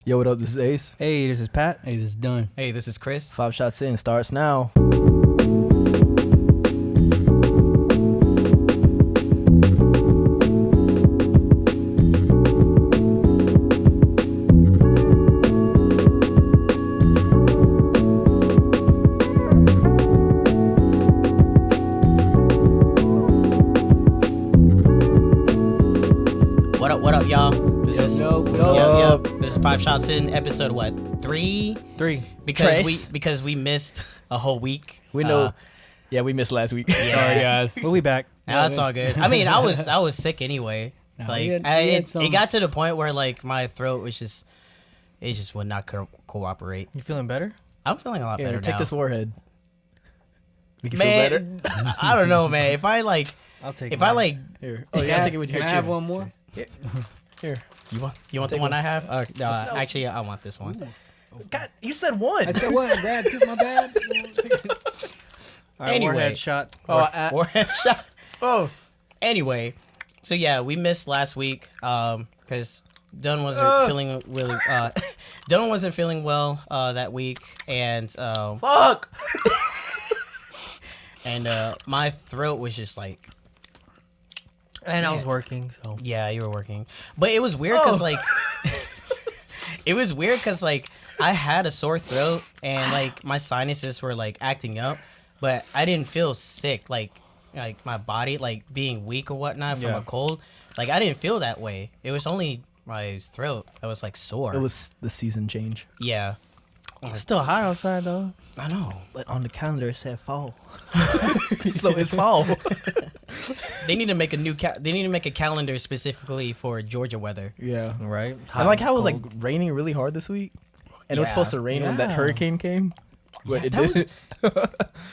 Yo, what up? This is Ace. Hey, this is Pat. Hey, this is Dunn. Hey, this is Kris. 5 Shots In starts now. What up, y'all? This is Yo. This is 5 Shots In, episode what? 3? 3. Because we missed a whole week. We know. Yeah, we missed last week. Yeah. Sorry, guys. We'll be back. Nah, that's all good. I mean, I was sick anyway. Nah, Like we had it got to the point where like my throat was just would not cooperate. You feeling better? I'm feeling a lot Yeah, better take now. this warhead. Make you Man, feel better. I don't know, man. If I like, I'll take if mine. I like, Here. Oh, yeah, take it with Can your I have one more? Here. you want the one I have? No, actually, I want this one. God, you said one. I said what? Brad took my bad. All right, Anyway. warhead shot. Or shot. Oh. Anyway, so yeah, we missed last week because Dunn wasn't feeling really. Dunn wasn't feeling well that week, and Fuck. and my throat was just like. And I was working, so. Yeah, you were working, but it was weird because like. It was weird because like I had a sore throat and like my sinuses were like acting up, but I didn't feel sick like my body like being weak or whatnot from a cold. Like I didn't feel that way. It was only my throat that was like sore. It was the season change. Yeah, It's still hot outside, though. I know. But on the calendar it said fall. So it's fall. They need to make they need to make a calendar specifically for Georgia weather. Yeah. Right? I like how it was like raining really hard this week. And it was Yeah. supposed to rain when that Yeah. hurricane came. But it that did.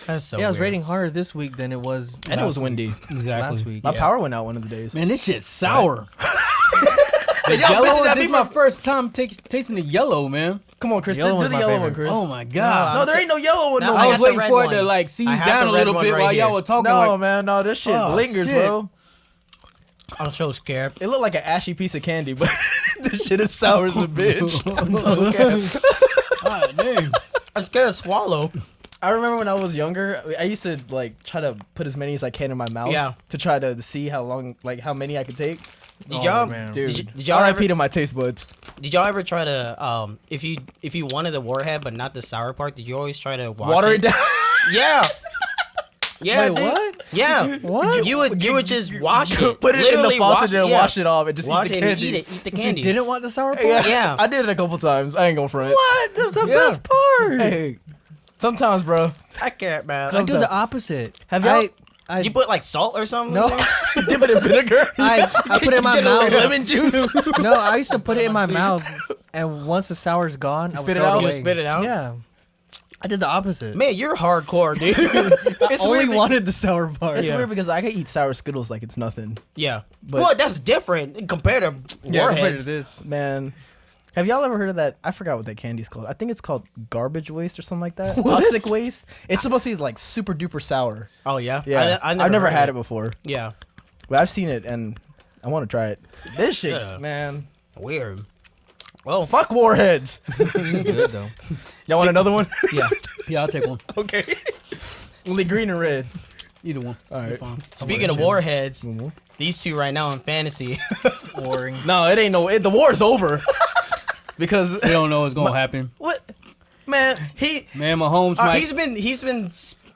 That's so yeah, it was weird. raining harder this week than it was And it was windy. Exactly. last week. My power went out one of the days. Man, this shit's sour. Hey, Yellow, this is my first time tasting the yellow, man. Come on, Chris. Yellow Do was the my yellow favorite. one, Chris. Oh my god. No, there ain't no yellow one. No, No, I I got was the waiting red for it one. to like seize I have down the a red little one bit right while y'all here. were talking. no like, man. No, this shit Oh, lingers, shit. bro. I'm so scared. It looked like an ashy piece of candy, but this shit is sour as a bitch. God damn. I'm scared to swallow. I remember when I was younger, I used to like try to put as many as I can in my mouth. Yeah. To try to see how long, like how many I could take. Did y'all? man. Dude, Did y'all R.I.P. ever? to my taste buds. Did y'all ever try to if you wanted the warhead but not the sour part? Did you always try to Water it down. Yeah. Yeah, Wait, dude. what? Yeah. What? You would just wash it. Put it in the Literally faucet and yeah. wash it off and just Wash eat the it and candy. eat it. Eat the You candy. didn't want the sour part? Yeah. I did it a couple times. I ain't gonna front. What? That's the Yeah. best part. Hey, sometimes, bro. I can't, man. I do the opposite. Have y'all- I You put like salt or something? No. in there? Dip it in vinegar. I put it in my Get a little mouth. lemon juice. No, I used to put it in my mouth, and once the sour's gone, I would spit it throw out? You away. spit it out? Yeah. I did the opposite. Man, you're hardcore, dude. It's Only weird. wanted the sour part. It's Yeah. weird because I can eat sour Skittles like it's nothing. Yeah. But- Well, that's different compared to warheads. this. Man, have y'all ever heard of that? I forgot what that candy's called. I think it's called garbage waste or something like that. Toxic waste. It's supposed to be like super duper sour. Oh yeah. Yeah, I I've never heard had it before, Yeah. but I've seen it and I want to try it. This shit, Yeah. man. Weird. Well, Fuck warheads. It's good though. Y'all want another one? Yeah. Yeah, I'll take one. Okay. Only green and red. Either one. All right. You're fine. speaking of warheads, Mhm. these two right now in fantasy. Boring. No, it ain't no. The war's over. Because We don't know what's gonna happen. what, man? Man, Mahomes might.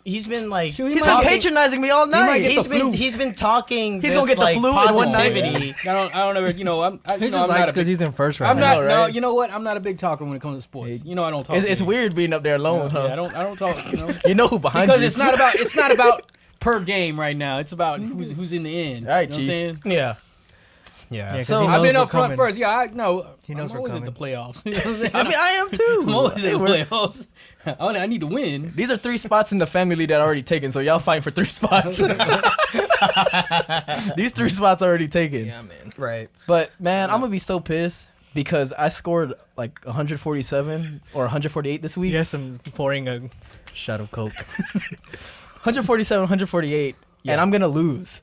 He's been like Shoot, he He's might been talking- patronizing me all night. might get He's the been flu. he's been talking. He's this, gonna get the like, flu in one night. positivity. I don't ever. You know, I'm He not just a likes big- because he's in first right I'm now. not. know, No, right? you know what? I'm not a big talker when it comes to sports. You know, I don't talk. It's to you. weird being up there alone, huh? Yeah, I don't talk. You know, You know who behind because you? it's not about per game right now. It's about who's in the end. All right, you know what I'm Chief. saying? Yeah. Yeah, Yeah. 'cause So, he I've knows been we're up front coming. first. Yeah, I know. He knows I'm we're always at the coming. playoffs. You know what I'm saying? I mean, I am too. I'm always at the We're- playoffs. I need to win. These are 3 spots in the family league that are already taken, so y'all fighting for 3 spots. These 3 spots are already taken. man. Right. But man, I'm gonna be so pissed because I scored like 147 or 148 this week. Yes, I'm pouring a shot of Coke. 147, 148, and I'm gonna lose.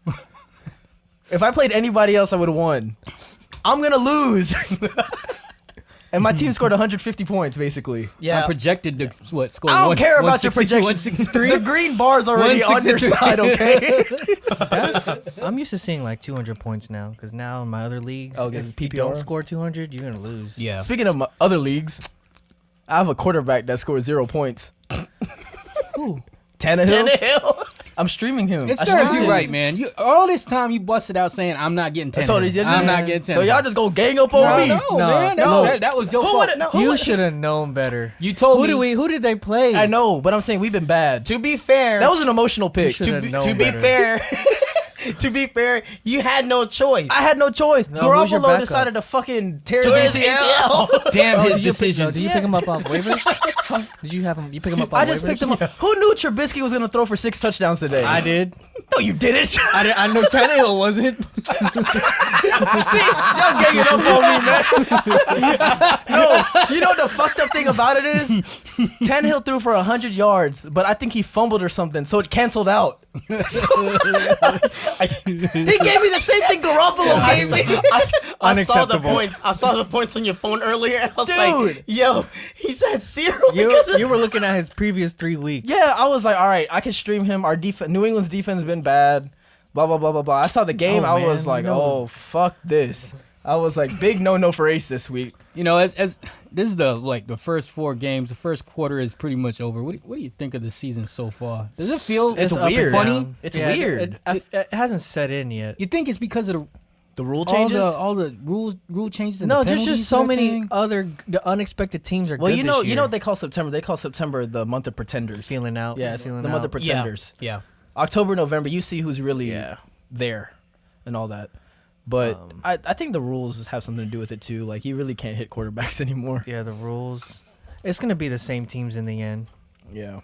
If I played anybody else, I would have won. I'm gonna lose. And my team scored 150 points, basically. I projected to score. I don't care about your 160, projections. The green bar's already on your 163. side, okay? I'm used to seeing like 200 points now, because now in my other league, Oh, if PPR? you don't score 200, you're gonna lose. Yeah. Speaking of my other leagues, I have a quarterback that scores 0 points. Ooh. Tannehill. I'm streaming him. It I serves streamed you him. right, man. You all this time you busted out saying I'm not getting 10. So they didn't. I'm not getting 10. So y'all just gonna gang up on me? no, man. no. That was your Who fault. would've- You should have known better. You told me. Who did they play? I know, but I'm saying we've been bad. To be fair, That was an emotional pick. should- Should've known to be better. fair, to be fair, you had no choice. I had no choice. No, who's your Garoppolo backup? decided to fucking tear To his his ACL. ACL. Damn his Did you decisions. pick him up on waivers? Huh? Did you have him? You pick him up on I waivers? just picked him up. Who knew Trubisky was gonna throw for 6 touchdowns today? I did. No, you didn't. I know Tannehill wasn't. See, y'all ganging up on me, man. No, you know what the fucked up thing about it is? Tannehill threw for 100 yards, but I think he fumbled or something, so it canceled out. He gave me the same thing Garoppolo gave me. I saw the Unacceptable. points. I saw the points on your phone earlier, and I was Dude. like, "Yo, he said 0 You, because of you were looking at his previous 3 weeks. Yeah, I was like, all right, I can stream him. Our New England's defense has been bad. Blah blah blah blah blah. I saw the game. Oh, I was man, like, no. oh fuck this. I was like, big no for Ace this week. You know, as this is the first 4 games. The first quarter is pretty much over. What do you think of the season so far? Does it feel It's up and weird. funny? down. It's Yeah, weird. It hasn't set in yet. You think it's because of The rule all changes. the rule changes? And No, the there's penalties just so and many everything? other unexpected teams are Well, good you know, this year. what they call September? They call September the month of pretenders. feeling out. Yeah, it's feeling the out. month of pretenders. yeah. October, November, you see who's really there and all that. But I think the rules have something to do with it too. Like you really can't hit quarterbacks anymore. Yeah, the rules. It's gonna be the same teams in the end. Yeah,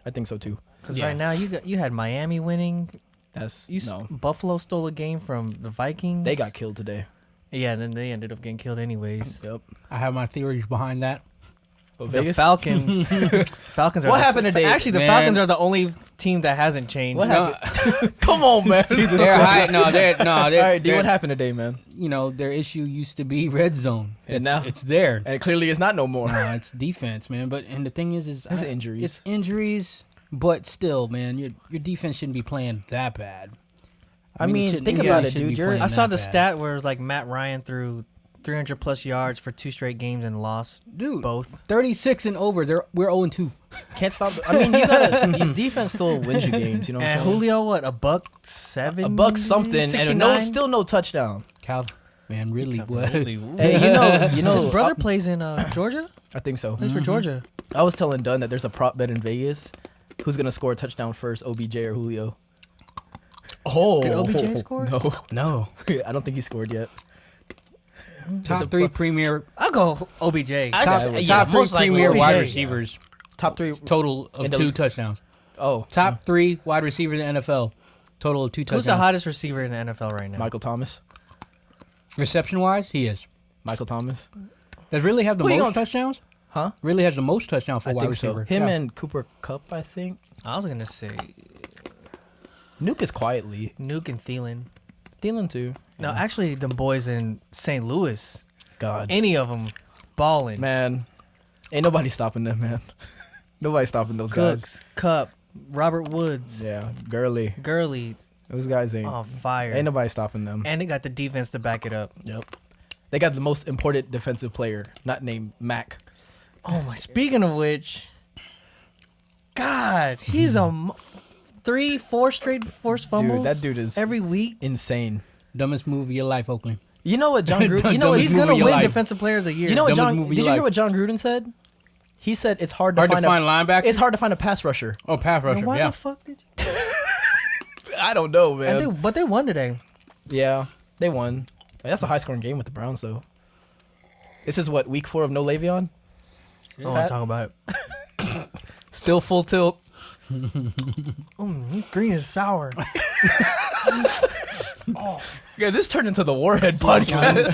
I think so too. Because Yeah. right now you had Miami winning. That's No. Buffalo stole a game from the Vikings. They got killed today. Yeah, and then they ended up getting killed anyways. Yep. I have my theories behind that. But The Vegas? Falcons. Falcons are What the happened today? Actually, the Man. Falcons are the only team that hasn't changed. What No, happened? Come on, man. they're high. No, they're All right, D, what happened today, man? You know, their issue used to be red zone, And It's- now- it's there. And it clearly is not no more. No, it's defense, man. But and the thing is It's I- injuries. It's injuries, but still, man, your defense shouldn't be playing that bad. I mean, shouldn't- think yeah, about they it, shouldn't dude. be You're, playing I saw that the bad. stat where it was like Matt Ryan threw 300 plus yards for 2 straight games and lost Dude, both. 36 and over. We're 0-2. can't stop. I mean, you gotta. Your defense still wins you games. You know what I'm And saying? Julio, what, $107? A buck something, and 69? still no touchdown. Cal, man, really, what? Hey, you know, His brother plays in Georgia. I think so. Plays for Georgia. I was telling Dunn that there's a prop bet in Vegas. Who's gonna score a touchdown first, OBJ or Julio? Oh, Did OBJ score? No, no. I don't think he scored yet. Top 3 premier, I'll go OBJ. top 3 most likely premier OBJ. wide receivers. Top 3. Total of In the 2 league. touchdowns. Oh, Top 3 wide receivers in the NFL. Total of 2 Who's the touchdowns. hottest receiver in the NFL right now? Michael Thomas. Reception wise, he is. Michael Thomas. Does really have the Who you most gonna- touchdowns? Huh? Really has the most touchdowns for I wide think so. receiver. Him Yeah. and Cooper Kupp, I think. I was gonna say Nuke is quietly. Nuke and Thielen. Thielen too. No, actually, the boys in St. Louis, God. any of them, balling. Man, ain't nobody stopping them, man. Nobody stopping those Cooks, Cup, Robert Woods, guys. Yeah, Gurley. Gurley, Those guys ain't. on fire. Ain't nobody stopping them. And they got the defense to back it up. Yep. They got the most important defensive player, not named Mac. Oh my! Speaking of which, God, he's a 3-4 straight forced fumbles. Dude, that dude is every week. insane. Dumbest move of your life, Oakland. You know what John Gruden? You know what Dumbest He's move gonna of your win life. Defensive Player of the Year. You know what Dumbest John? move of Did your you hear life. what John Gruden said? He said it's hard to Hard to find find linebacker. It's hard to find a pass rusher. Oh, pass And rusher. why Yeah. the fuck did you? I don't know, man. But they won today. Yeah, they won. That's a high scoring game with the Browns, though. This is what, week 4 of no Le'Veon? I don't want to talk about it. Still full tilt. Green is sour. Yeah, this turned into the Warhead podcast.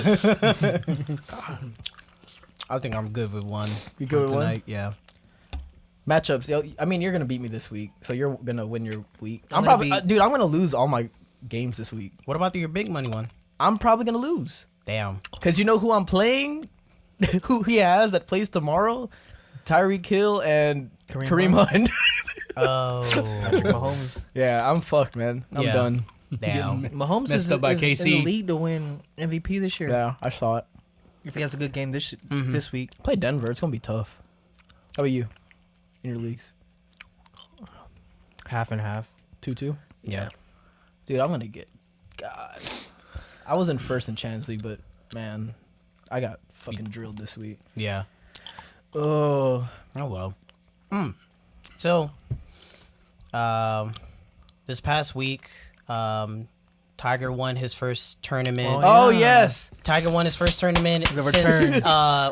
I think I'm good with one. You good with one? tonight? Yeah. Matchups. Yo, I mean, you're gonna beat me this week, so you're gonna win your week. I'm I'm gonna probably, beat- dude. I'm gonna lose all my games this week. What about your big money one? I'm probably gonna lose Damn. because you know who I'm playing who he has that plays tomorrow, Tyreek Hill and Kareem Kareem Hunt. Oh, Patrick Mahomes. Yeah, I'm fucked, man. I'm Yeah. done. damn. Mahomes Messed is, up by is in KC. the lead to win MVP this year. Yeah, I saw it. If he has a good game this Mhm. this week. Play Denver. It's gonna be tough. How about you? In your leagues, Half and half. 2-2. Yeah. Dude, I'm gonna get. God, I was in first in Chance League, but man, I got fucking drilled this week. Yeah. Oh, Oh well. So, this past week, Tiger won his first tournament. oh Yeah. yes, Tiger won his first tournament The since return.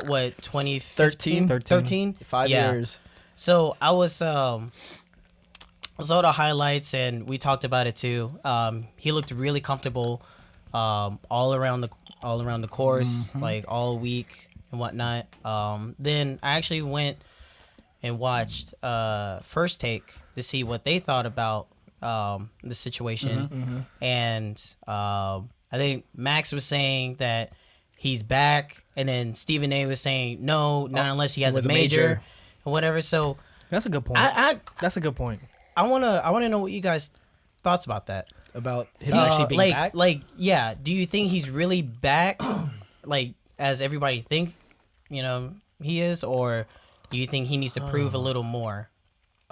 what 2013? 13. 5 Yeah. years. So I was I saw the highlights and we talked about it too. He looked really comfortable, all around the course, like all week and whatnot. Then I actually went and watched First Take to see what they thought about the situation, and I think Max was saying that he's back, and then Stephen A was saying no, not unless he has a was a major, major. or whatever. So That's a good point. That's a good point. I wanna know what you guys thoughts about that. About him actually being like back. like yeah. Do you think he's really back, like as everybody think, he is, or do you think he needs to prove a little more?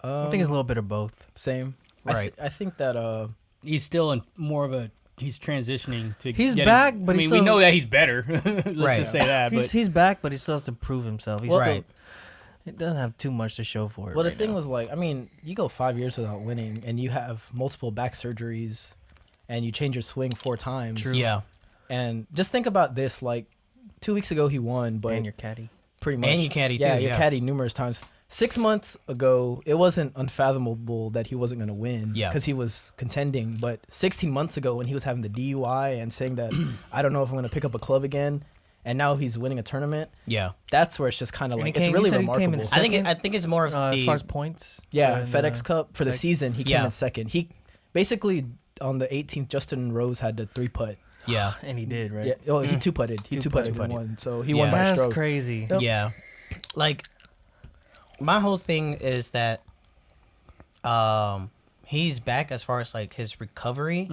I think it's a little bit of both. Same. Right. I think that He's still in more of a. He's transitioning to. He's getting- back, but I he's mean, we still- know that he's better. Let's Right. just say that. But He's back, but he still has to prove himself. He's Right. He doesn't have too much to show for it. Well, the right thing now. was like, I mean, you go 5 years without winning, and you have multiple back surgeries, and you change your swing 4 times. True. Yeah, And just think about this: like 2 weeks ago, he won, but and your caddy. pretty much. and you caddy yeah, too. you Yeah, caddy numerous times. 6 months ago, it wasn't unfathomable that he wasn't going to win. Yeah. Because he was contending. But 16 months ago, when he was having the DUI and saying that I don't know if I'm going to pick up a club again, and now he's winning a tournament. yeah. That's where it's just kind of And like he it's came- really you said he came in remarkable. I think it's more of As the far as points. Yeah, and, FedEx Cup for the like- season, he came Yeah. in second. He basically on the 18th, Justin Rose had the 3-putt. yeah. And he did, right? Yeah, oh, he 2-putted. He Two-putted. 2-putted and won. So he won by a That's stroke. crazy. Yep. Yeah. Like my whole thing is that he's back as far as like his recovery.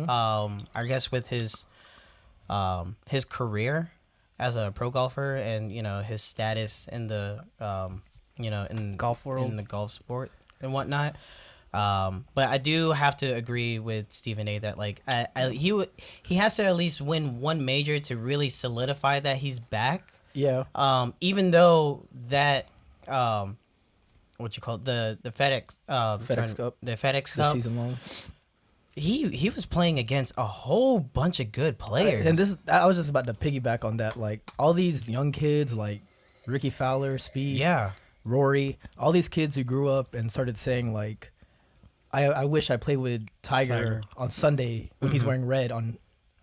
I guess with his career as a pro golfer and his status in the in Golf world. in the golf sport and whatnot. But I do have to agree with Stephen A. that like he has to at least win one major to really solidify that he's back. Yeah. Even though that what you call it, the FedEx Cup. the FedEx The Cup, season long. he was playing against a whole bunch of good players. And I was just about to piggyback on that. Like all these young kids, like Ricky Fowler, Speed, yeah, Rory, all these kids who grew up and started saying like, I wish I played with Tiger on Sunday when he's wearing red on,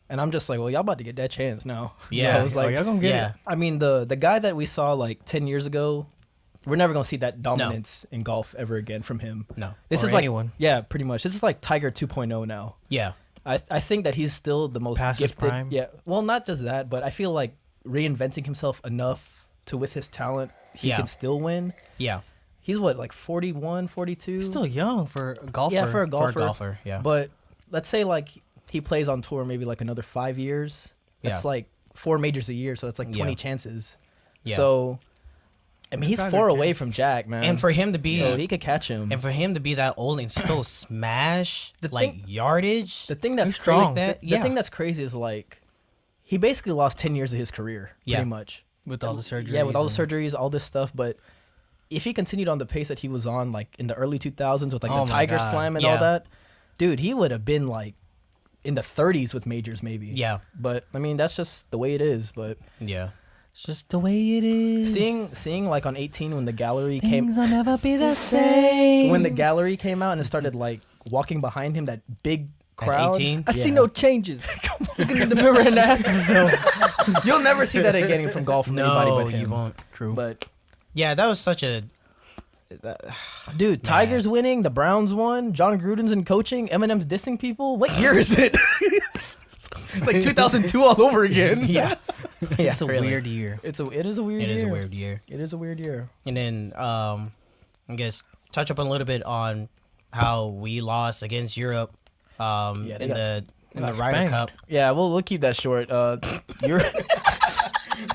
and I'm just like, well, y'all about to get that chance now. Yeah. I was like, y'all gonna get yeah, it. I mean, the guy that we saw like 10 years ago, we're never gonna see that dominance in golf ever again from him. no, This Or is like, anyone. yeah, pretty much. This is like Tiger 2.0 now. yeah, I think that he's still the most Past his gifted. prime? Yeah, well, not just that, but I feel like reinventing himself enough to with his talent, he Yeah. can still win. yeah. He's what, like 41, 42? He's still young for a golfer. Yeah, for a golfer. For a golfer, yeah, But let's say like he plays on tour maybe like another 5 years. That's Yeah. like 4 majors a year, so that's like 20 Yeah. chances. Yeah. So, I mean, he's guys 4 are away kids. from Jack, man. and for him to be so he could catch him. and for him to be that old and still smash The like thing- yardage. The thing that's He's strong. crazy, That- the yeah. thing that's crazy is like he basically lost 10 years of his career, Yeah. pretty much. with all the surgeries. Yeah, with all the and- surgeries, all this stuff. But if he continued on the pace that he was on, like in the early 2000s with like Oh the my Tiger God. Slam and Yeah. all that, dude, he would have been like in the 30s with majors maybe. Yeah, But I mean, that's just the way it is. But yeah, It's just the way it is. seeing like on 18 when the gallery came, Things will never be the same. when the gallery came out and it started like walking behind him, that big crowd. 18? I see Yeah. no changes. Looking in the mirror and ask himself. You'll never see that again from golf from anybody no, but him. you won't. True. But Yeah, that was such a. dude, Tiger's winning, the Browns won, John Gruden's in coaching, Eminem's dissing people. What year is it? It's like 2002 all over again. Yeah, Yeah, It's a really. weird year. It is a weird It year. is a weird year. It is a weird year. And then I guess touch up a little bit on how we lost against Europe they in got the Ryder spanked. Cup. Yeah, we'll keep that short.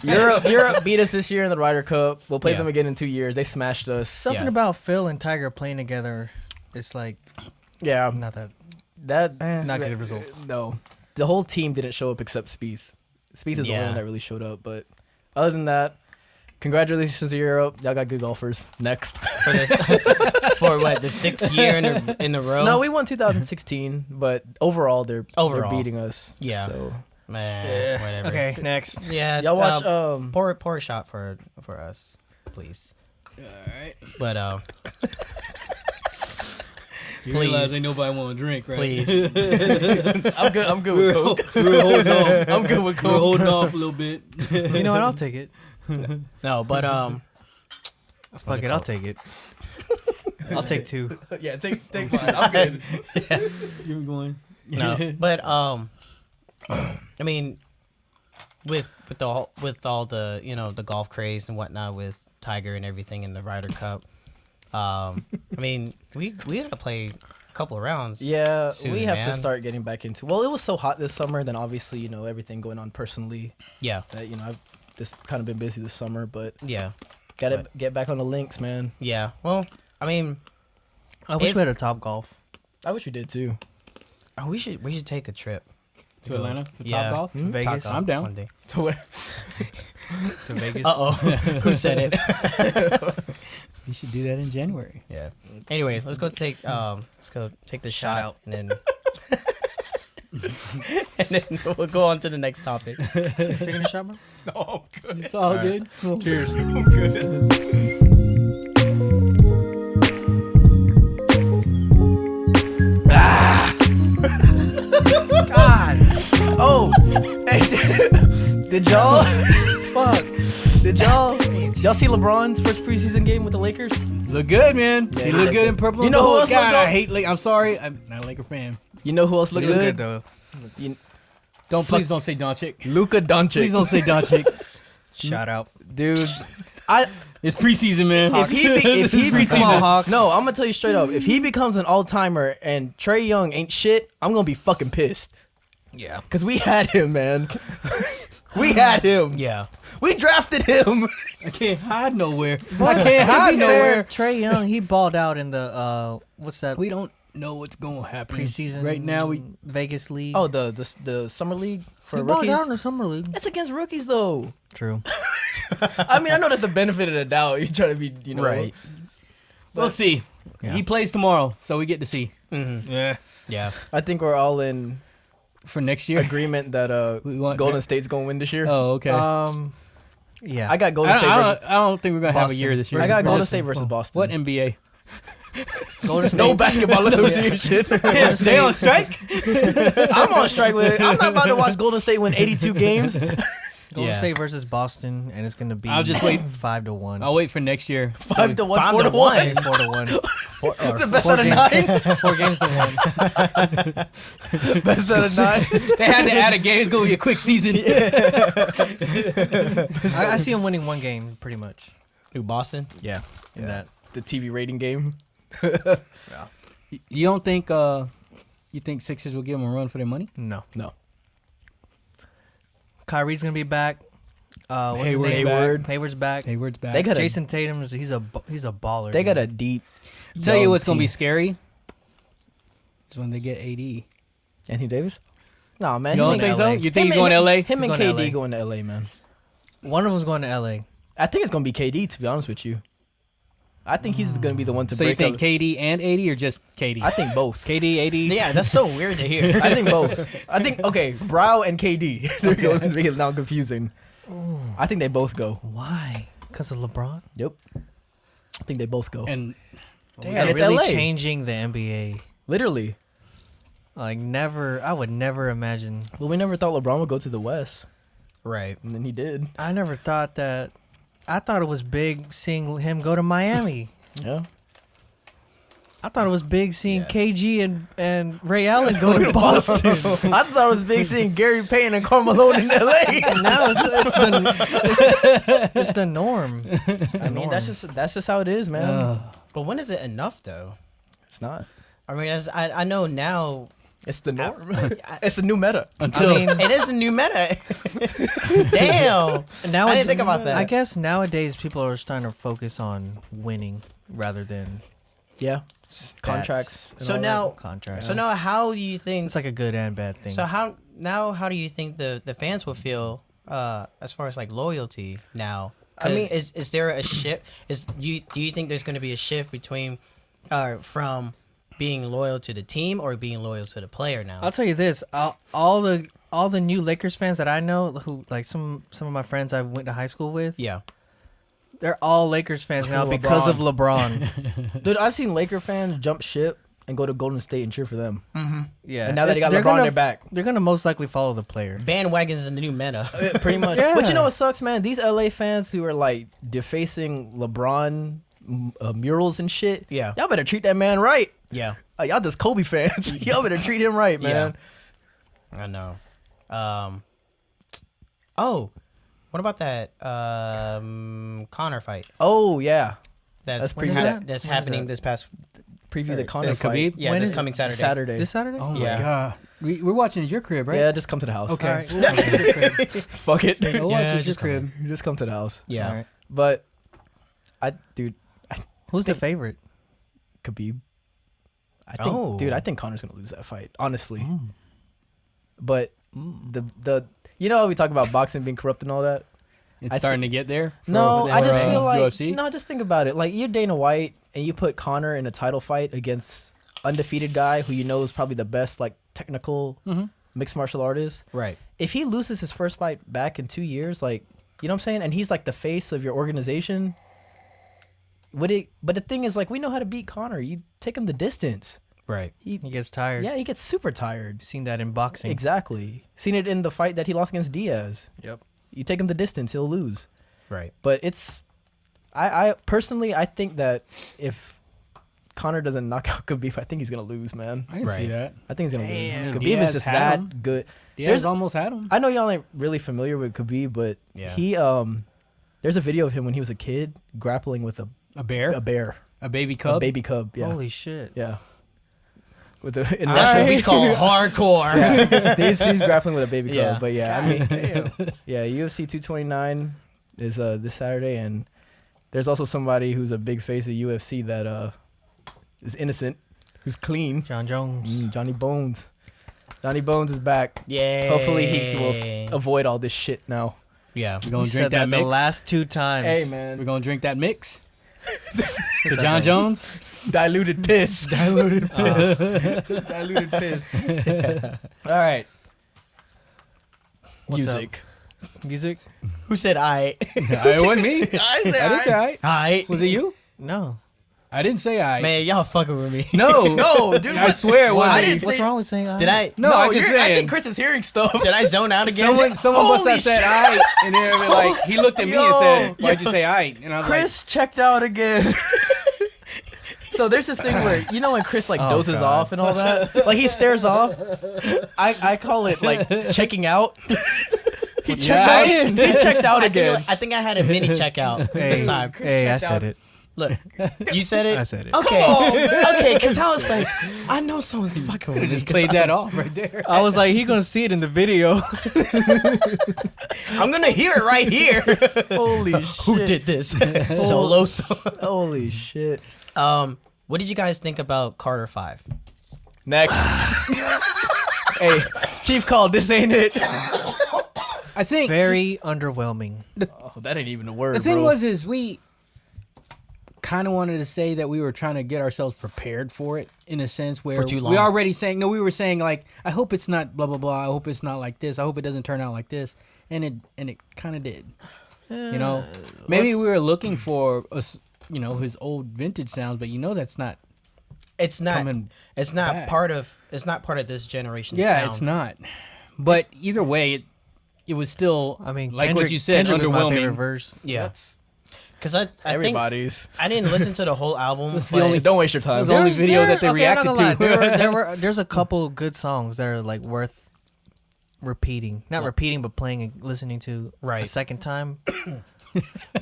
Europe beat us this year in the Ryder Cup. We'll play Yeah. them again in 2 years. They smashed us. Something Yeah. about Phil and Tiger playing together. It's like Yeah, not that. not good results. No, the whole team didn't show up except Spieth. Spieth is the only Yeah. one that really showed up. But other than that, congratulations to Europe. Y'all got good golfers. Next. For this, for what, the 6th year in a row? No, we won 2016, but overall they're beating us. Yeah. So Man, whatever. Okay, next. Yeah. y'all watch pour a shot for us, please. All right. But You Please. realize ain't nobody want to drink, right? please. I'm good with Coke. We're holding off. I'm good with We're Coke. holding off a little bit. You know what? I'll take it. No, but Fuck it, I'll take it. I'll take 2. Yeah, take mine. I'm good. You're going. no, but I mean, with all the the golf craze and whatnot with Tiger and everything in the Ryder Cup, I mean we got to play a couple of rounds. Yeah, soon, we have to man. start getting back into. Well, it was so hot this summer. Then obviously, everything going on personally. Yeah, That I've just kind of been busy this summer, but yeah, gotta get back on the links, man. yeah. Well, I mean, I wish If- we had a Top Golf. I wish we did too. we should take a trip To Atlanta for Yeah. Top Golf. To Vegas. I'm down. one day. To where? To Vegas. Uh oh, who said it? You should do that in January. Yeah. Anyway, let's go take the shot out. and then and then we'll go on to the next topic. Taking a shot, bro? No, I'm good. It's all good. Cool. Cheers. I'm good. God. Oh, hey, did y'all? Fuck. Did y'all see LeBron's first preseason game with the Lakers? Look good, man. Yeah, you he look look good good. in purple. You and know who gold. else look God, good? I hate. I'm sorry. I'm not a Laker fan. You know who else looked You look good? though. Please don't say Doncic. Luka Doncic. Please don't say Doncic. Shout out. Dude. It's preseason, man. If he Come on, becomes, Hawks. no, I'm gonna tell you straight up. If he becomes an all timer and Trae Young ain't shit, I'm gonna be fucking pissed. Yeah. Cause we had him, man. We had him. Yeah. We drafted him. I can't hide nowhere. But I can't hide to be fair, nowhere. Trey Young, he balled out in the what's that We don't know what's gonna happen preseason right now. We Vegas league. Oh, the summer league for he balled rookies. out in the summer league. That's against rookies though. True. I mean, I know that's the benefit of the doubt. You try to be, Right. we'll see. Yeah. He plays tomorrow, so we get to see Mm-hmm. Yeah. Yeah. I think we're all in for next year. agreement that We want Golden State's gonna win this year. Oh, okay. Yeah. I got Golden State versus. I don't think we're gonna have a Boston. year this year. I got Boston. Golden State versus Boston. What NBA? Golden State. No basketball association. They on strike? I'm on strike with it. I'm not about to watch Golden State win 82 games. Golden Yeah. State versus Boston, and it's gonna be. I'll just wait. 5-1. I'll wait for next year. 5-1, 5-1. 4-1. 4-1. It's the best out of 9. 4 games to 1. Best out of 9. They had to add a game. It's gonna be a quick season. I see him winning 1 game, pretty much. Who, Boston? Yeah. In that. The TV rating game. You don't think? You think Sixers will give them a run for their money? No. No. Kyrie's gonna be back. What's his Hayward's name? back. Hayward's back. Hayward's back. They got Jason Tatum's he's a baller. They got man. a deep. Tell you young what's gonna be team. scary. Is when they get AD. Anthony Davis? No, man. You don't him think and- so? LA. You think he's going to LA? Him and He's going to KD LA. going to LA, man. One of them's going to LA. I think it's going to be KD, to be honest with you. I think he's going to be the one to So you break think up. KD and AD or just KD? I think both. KD, AD. Yeah, that's so weird to hear. I think both. I think, okay, Brow and KD. They're going to make it now confusing. I think they both go. Why? Because of LeBron? Yep. I think they both go. and They And are it's really LA. changing the NBA. Literally. Like I would never imagine. Well, we never thought LeBron would go to the West. Right. And then he did. I never thought that. I thought it was big seeing him go to Miami. Yeah. I thought it was big seeing KG and Ray Allen go to Boston. I thought it was big seeing Gary Payton and Carmelo in LA. Now it's the norm. I mean, that's just how it is, man. But when is it enough though? It's not. I mean, I know now. It's the norm. It's the new meta. Until It is the new meta. Damn. Now I didn't think about that. I guess nowadays people are starting to focus on winning rather than Yeah. stats Contracts. and So all now- that. Contracts. So now, how do you think? it's like a good and bad thing. So how do you think the fans will feel as far as like loyalty now? I mean- is there a shift? Do you think there's going to be a shift between from being loyal to the team or being loyal to the player now? I'll tell you this: all the new Lakers fans that I know, who like some of my friends I went to high school with, Yeah. they're all Lakers fans now because of LeBron. Dude, I've seen Laker fans jump ship and go to Golden State and cheer for them. Yeah, And now that they got they're LeBron on gonna- their back. they're gonna most likely follow the player. Bandwagons in the new meta. Pretty much. Yeah. But you know what sucks, man? These LA fans who are like defacing LeBron murals and shit. Yeah. Y'all better treat that man right. Yeah. Y'all just Kobe fans. Y'all better treat him right, man. I know. Oh, what about that Connor fight? Oh yeah. That's pretty good. That's When is happening that? this past Preview the Connor this fight. Khabib? Yeah, When this is it? coming Saturday. Saturday. This Saturday? oh my Yeah. god, we're watching at your crib, right? Yeah, just come to the house. Okay. All right, we'll watch it at your crib. Fuck it. We'll watch Yeah, at your just crib. You just come to the house. Yeah. All right. But dude, Who's the favorite? Khabib. I think, Oh. dude, I think Connor's gonna lose that fight, honestly. But the you know how we talk about boxing being corrupt and all that. It's I starting to get there. No, I just for, feel like UFC. no. Just think about it. Like you're Dana White, and you put Connor in a title fight against undefeated guy who you know is probably the best like technical mixed martial artist. Right. If he loses his first fight back in 2 years, like you know what I'm saying, and he's like the face of your organization. Would it? But the thing is, like we know how to beat Connor. You take him the distance. Right. He gets tired. Yeah, he gets super tired. Seen that in boxing. Exactly. Seen it in the fight that he lost against Diaz. Yep. You take him the distance, he'll lose. Right. But it's, I personally, I think that if Connor doesn't knock out Khabib, I think he's gonna lose, man. I can see Right. that. I think he's gonna Damn. lose. Khabib Diaz is just had that him. good. Diaz almost had him. I know y'all ain't really familiar with Khabib, but Yeah. he there's a video of him when he was a kid grappling with A bear, a bear, a baby cub. a baby cub. Yeah, Holy shit. yeah. With the and That's what we call hardcore. yeah. he's grappling with a baby Yeah. cub. But yeah, I mean, yeah, UFC 229 is this Saturday, and there's also somebody who's a big face of UFC that is innocent, who's clean. John Jones. Johnny Bones. Johnny Bones is back. Yeah. Hopefully he will avoid all this shit now. Yeah. We're gonna He drink said that that the mix. last 2 times. Hey man, We're gonna drink that mix. The John Jones. diluted piss. Diluted piss. Diluted piss. All right. What's up? Music. Music? Who said I? It wasn't me. I I didn't say I. I. Was it you? No. I didn't say I. Man, y'all fucking with me. No, No, dude. I swear it Why? wasn't I me. didn't What's say- wrong with saying I? Did I? No, I'm just I saying. think Chris is hearing stuff. Did I zone out again? Someone must Holy have said shit. I, and then they were like he looked at me and said, "Why'd you say I?" And I was Chris checked out again. So there's this thing where you know when Chris like Oh, dozes God. off and all that, like he stares off. I call it like checking out. He checked out. He checked out again. I think I had a mini checkout this time. Hey, I checked out. said it. Look, you said it. I said it. Okay, okay, because I was like, I know someone's fucking with like, me. just played that off right there. I was like, he gonna see it in the video. I'm gonna hear it right here. Holy shit! Who did this? Solo. Holy shit! What did you guys think about Carter 5? Next. Hey, Chief called. This ain't it. I think Very underwhelming. Oh, that ain't even a word. the thing bro. was we kind of wanted to say that we were trying to get ourselves prepared for it in a sense where For too long. we already saying no. We were saying like, I hope it's not blah blah blah. I hope it's not like this. I hope it doesn't turn out like this. And it kind of did. You know, maybe we were looking for his old vintage sounds, but that's not. It's not. Coming It's not back. part of. It's not part of this generation's Yeah, sound. it's not. But either way, it was still. I mean, like Kendrick, what you said, Kendrick was my favorite underwhelming. verse. Yeah. Because I think Everybody's. I didn't listen to the whole album. That's the but- only- Don't waste your time. That's the only video that they okay, I'm not reacted gonna lie. to. There's a couple good songs that are like worth repeating. Not repeating, but playing and listening to a Right. second time.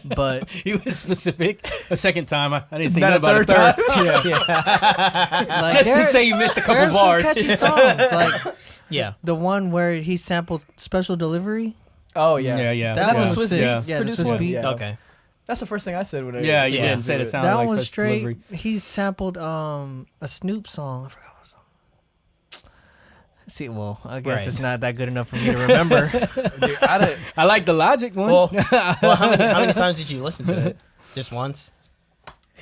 But He was specific. A second time. I didn't say Not nothing a about third a third time. Yeah. like, Just to there- say you missed a couple there's bars. some catchy songs, like Yeah. the one where he sampled Special Delivery. Oh yeah. Yeah, yeah. That the was Swiss sick. Beats Yeah, the produced Swiss one? Beats. Yeah. Okay. That's the first thing I said when I Yeah, you Yeah. did say it sounded That like one was special straight. delivery. He sampled a Snoop song. I forgot what song. See, well, I guess Right. it's not that good enough for me to remember. Dude, I like the Logic one. Well, how many times did you listen to it? Just once?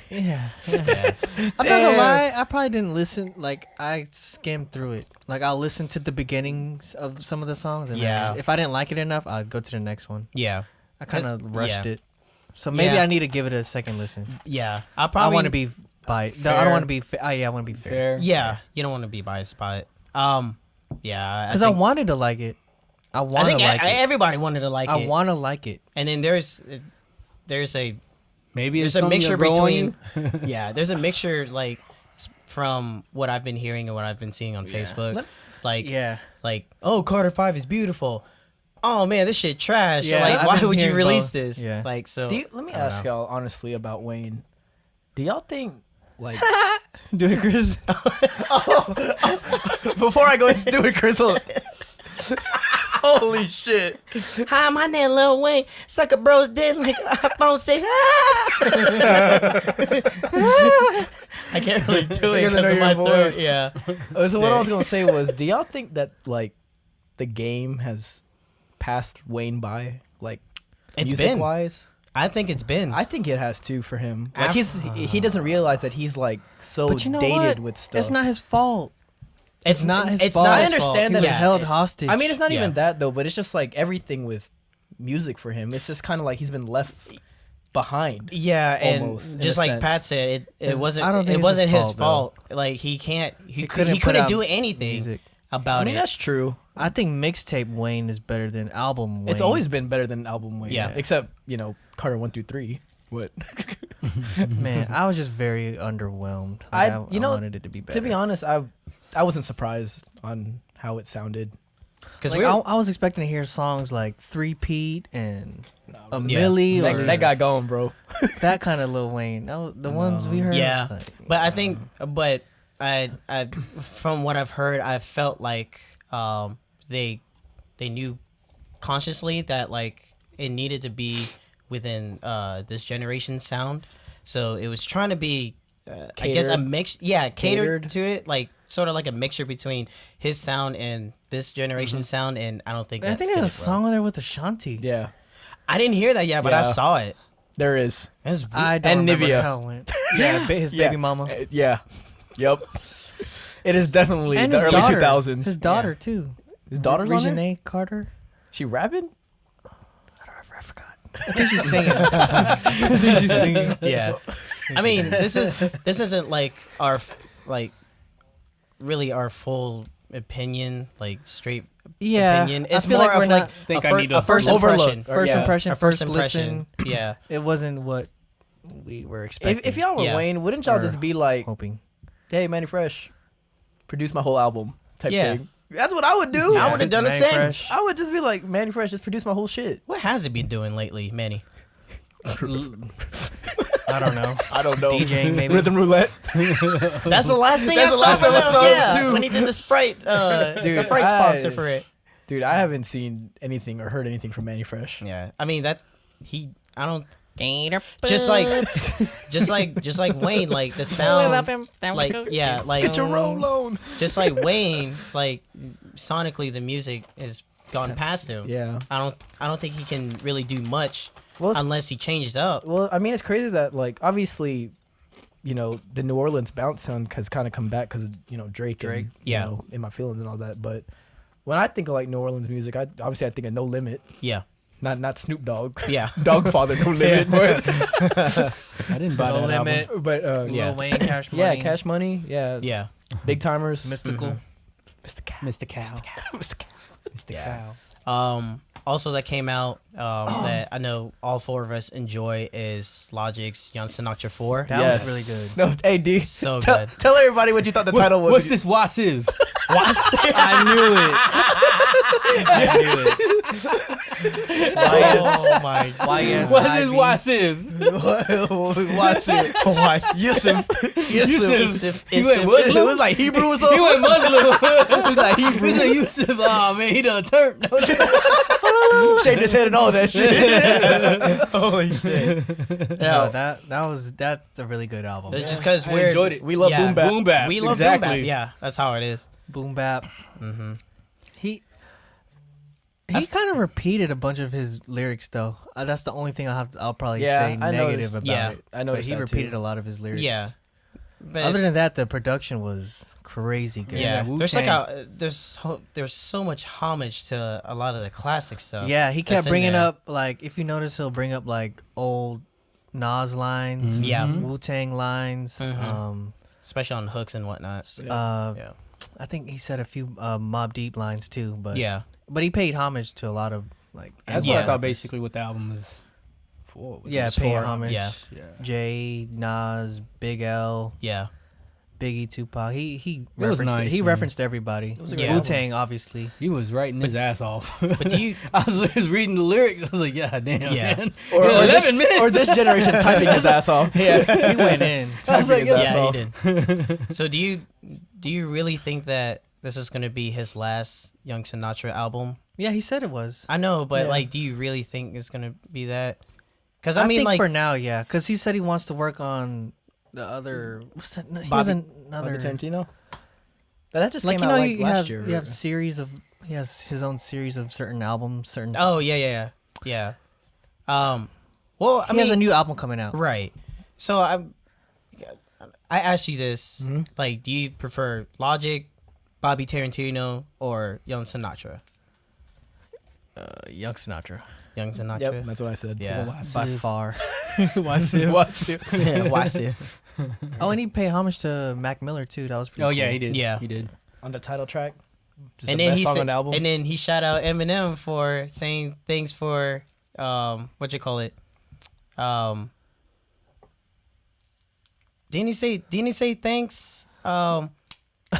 yeah. Yeah. I'm not gonna lie. I probably didn't listen. Like I skimmed through it. Like I'll listen to the beginnings of some of the songs, and Yeah. then if I didn't like it enough, I'd go to the next one. Yeah. I kind of rushed yeah. it, so maybe Yeah. I need to give it a second listen. Yeah. I want to be biased. No, I Fair. don't want to be. I want to be fair. Fair. Yeah. You don't want to be biased about it. Yeah. Because I think- wanted to like it. I I want to think like it. everybody wanted to like I it. want to like it. And then there's a Maybe there's it's a mixture between you. yeah, there's a mixture like from what I've been hearing and what I've been seeing on Facebook. Like Yeah. like, oh, Carter 5 is beautiful. Oh man, this shit trash. Yeah, Like, I've why been would you hearing release both. this? Yeah. Like, so let me I don't ask know. y'all honestly about Wayne. Do y'all think like Do it, Chris. before I go into do it, Crystal? Holy shit! Hi, my name Lil Wayne. Suck a bro's dick like iPhone say. I can't really do it Because I know because of your my voice. throat. Yeah. So what I was gonna say was, do y'all think that like the game has passed Wayne by, like It's music been. wise? I think it's been. I think it has too for him. Like Af- he doesn't realize that he's like so But you know dated what? with stuff. It's not his fault. it's not his it's fault. Not I his understand fault. that He was it's held hostage. I mean, it's not Yeah. even that though, but it's just like everything with music for him. It's just kind of like he's been left behind. Yeah, and Almost, in just a like sense. Pat said, it It's- wasn't. I don't think It it's wasn't his his fault, fault. Like he can't. He couldn't couldn't. put out do anything music. about I mean, it. that's true. I think mixtape Wayne is better than album Wayne. It's always been better than album Wayne. Yeah. Except Carter 1 through 3. What? Man, I was just very underwhelmed. I I wanted it to be better. To be honest, I wasn't surprised on how it sounded. Because Like, I was expecting to hear songs like Three Pete and a Yeah. Millie or That got going, bro. that kind of Lil Wayne. The ones we heard. Yeah. was like, But I think, but I, from what I've heard, I felt like they knew consciously that like it needed to be within this generation's sound, so it was trying to be, I guess a Catered. mix. Yeah, catered Catered. to it, like sort of like a mixture between his sound and this generation's sound, and I don't think. I that think there's a fit it well. song on there with Ashanti. Yeah, I didn't hear that yet, but I Yeah. saw it. there is. It was I don't And remember Nivea. how it went. Yeah, his Yeah. baby mama. Yeah. Yep. It is definitely And the his early daughter. 2000s. His daughter too. His daughter's on there? Regine Carter. She rapping? I forgot. I think she's singing. I think she's singing. Yeah, I mean, this isn't like really our full opinion, like straight Yeah, opinion. I It's feel more like we're of not- like Think a, I fir- need a to first overlook. impression. Or, first yeah, impression. A First listen. Yeah, It wasn't what we were expecting. If y'all were Yeah. Wayne, wouldn't y'all Or just be like, hoping. hey, Manny Fresh, produce my whole album type Yeah. thing? That's what I would do. I would have done the Manny same. Fresh. I would just be like, Manny Fresh, just produce my whole shit. What has it been doing lately, Manny? I don't know. I don't know. DJing maybe. Rhythm roulette. That's the last thing. That's I the last saw from him, episode, yeah, too. when he did the Sprite, the Dude, Sprite sponsor I- for it. Dude, I haven't seen anything or heard anything from Manny Fresh. Yeah, I mean that I don't. Just like Wayne, like the sound, like yeah, like Get your roll on. just like Wayne, like sonically the music has gone past him. Yeah. I don't think he can really do much Well, it's, unless he changes up. well, I mean, it's crazy that like obviously, the New Orleans bounce sound has kind of come back because of Drake. And, Yeah. In My Feelings and all that. But when I think of like New Orleans music, I think of No Limit, Yeah, not Snoop Dogg. yeah, Dogfather, No Limit. But I didn't buy No that album. Limit. but Yeah. Lil Wayne, Cash Money. yeah, Cash Money. Yeah. yeah. Big Timers. Mystical. Mr. Cow. Mr. Cow. Mr. Cow. Mr. Yeah. Cow. also that came out that I know all four of us enjoy is Logic's Young Sinatra 4. That was really good. No, hey, D. So tell, good. tell everybody what you thought the title was. What's this YSIV? I knew it. Oh my YSIV. What's this YSIV? What's it? Yusuf. Yusuf. You went Muslim? It was like Hebrew or something. He went Muslim. It was like Hebrew. He's a Yusuf. Oh man, he done turned. Shaved his head and all that shit. Holy shit. No, that's a really good album. It's just because I we're enjoyed it. We love boom bap. Boom bap. We love exactly. boom bap. Yeah, that's how it is. Boom bap. Mm-hmm. He kind of repeated a bunch of his lyrics though. That's the only thing I'll probably Yeah, say I negative noticed- about yeah, it. I But noticed he that repeated too. a lot of his lyrics. Yeah. But Other than that, the production was crazy good. yeah, Wu-Tang. there's like there's so much homage to a lot of the classic stuff. Yeah, he that's kept in bringing there. up, like, if you notice, he'll bring up like old Nas lines, Yeah. Wu-Tang lines. Mhm. especially on hooks and whatnot. Yeah. I think he said a few Mobb Deep lines too, but Yeah, but he paid homage to a lot of like That's Yeah. what I thought basically what the album was for. was yeah, just paying for. homage. Yeah. Yeah. Jay, Nas, Big L, yeah. Biggie, Tupac. He It was referenced nice, he man. referenced everybody. was a good Wu-Tang, obviously. He was writing his ass off. But do you? I was just reading the lyrics. I was like, yeah, damn, Yeah. man. Or, Yeah, or 11 minutes. Or this generation typing his ass off. Yeah, he went in. I was like, Typing his ass Yeah, off. he did. So do you really think that this is gonna be his last Young Sinatra album? Yeah, he said it was. I know, but Yeah. like, do you really think it's gonna be that? Because I I mean, think like, for now, yeah, because he said he wants to work on the other. What's that? He has Bobby another. Tarantino. That just Like came you know, out like you last have year. you have series of. He has his own series of certain albums. Certain. oh yeah. Well, I he mean, has a new album coming out. right. So I asked you this, Mhm. like, do you prefer Logic, Bobby Tarantino, or Young Sinatra? Young Sinatra. Young Sinatra. Yep, that's what I said. Yeah. By far. What's it? Yeah, watch it. Oh, and he paid homage to Mac Miller too. That was pretty Oh cool. yeah, he did. Yeah. he did. On the title track. Just And the then best he song said, on the album. and then he shout out Eminem for saying things for what you call it, didn't he say thanks I'm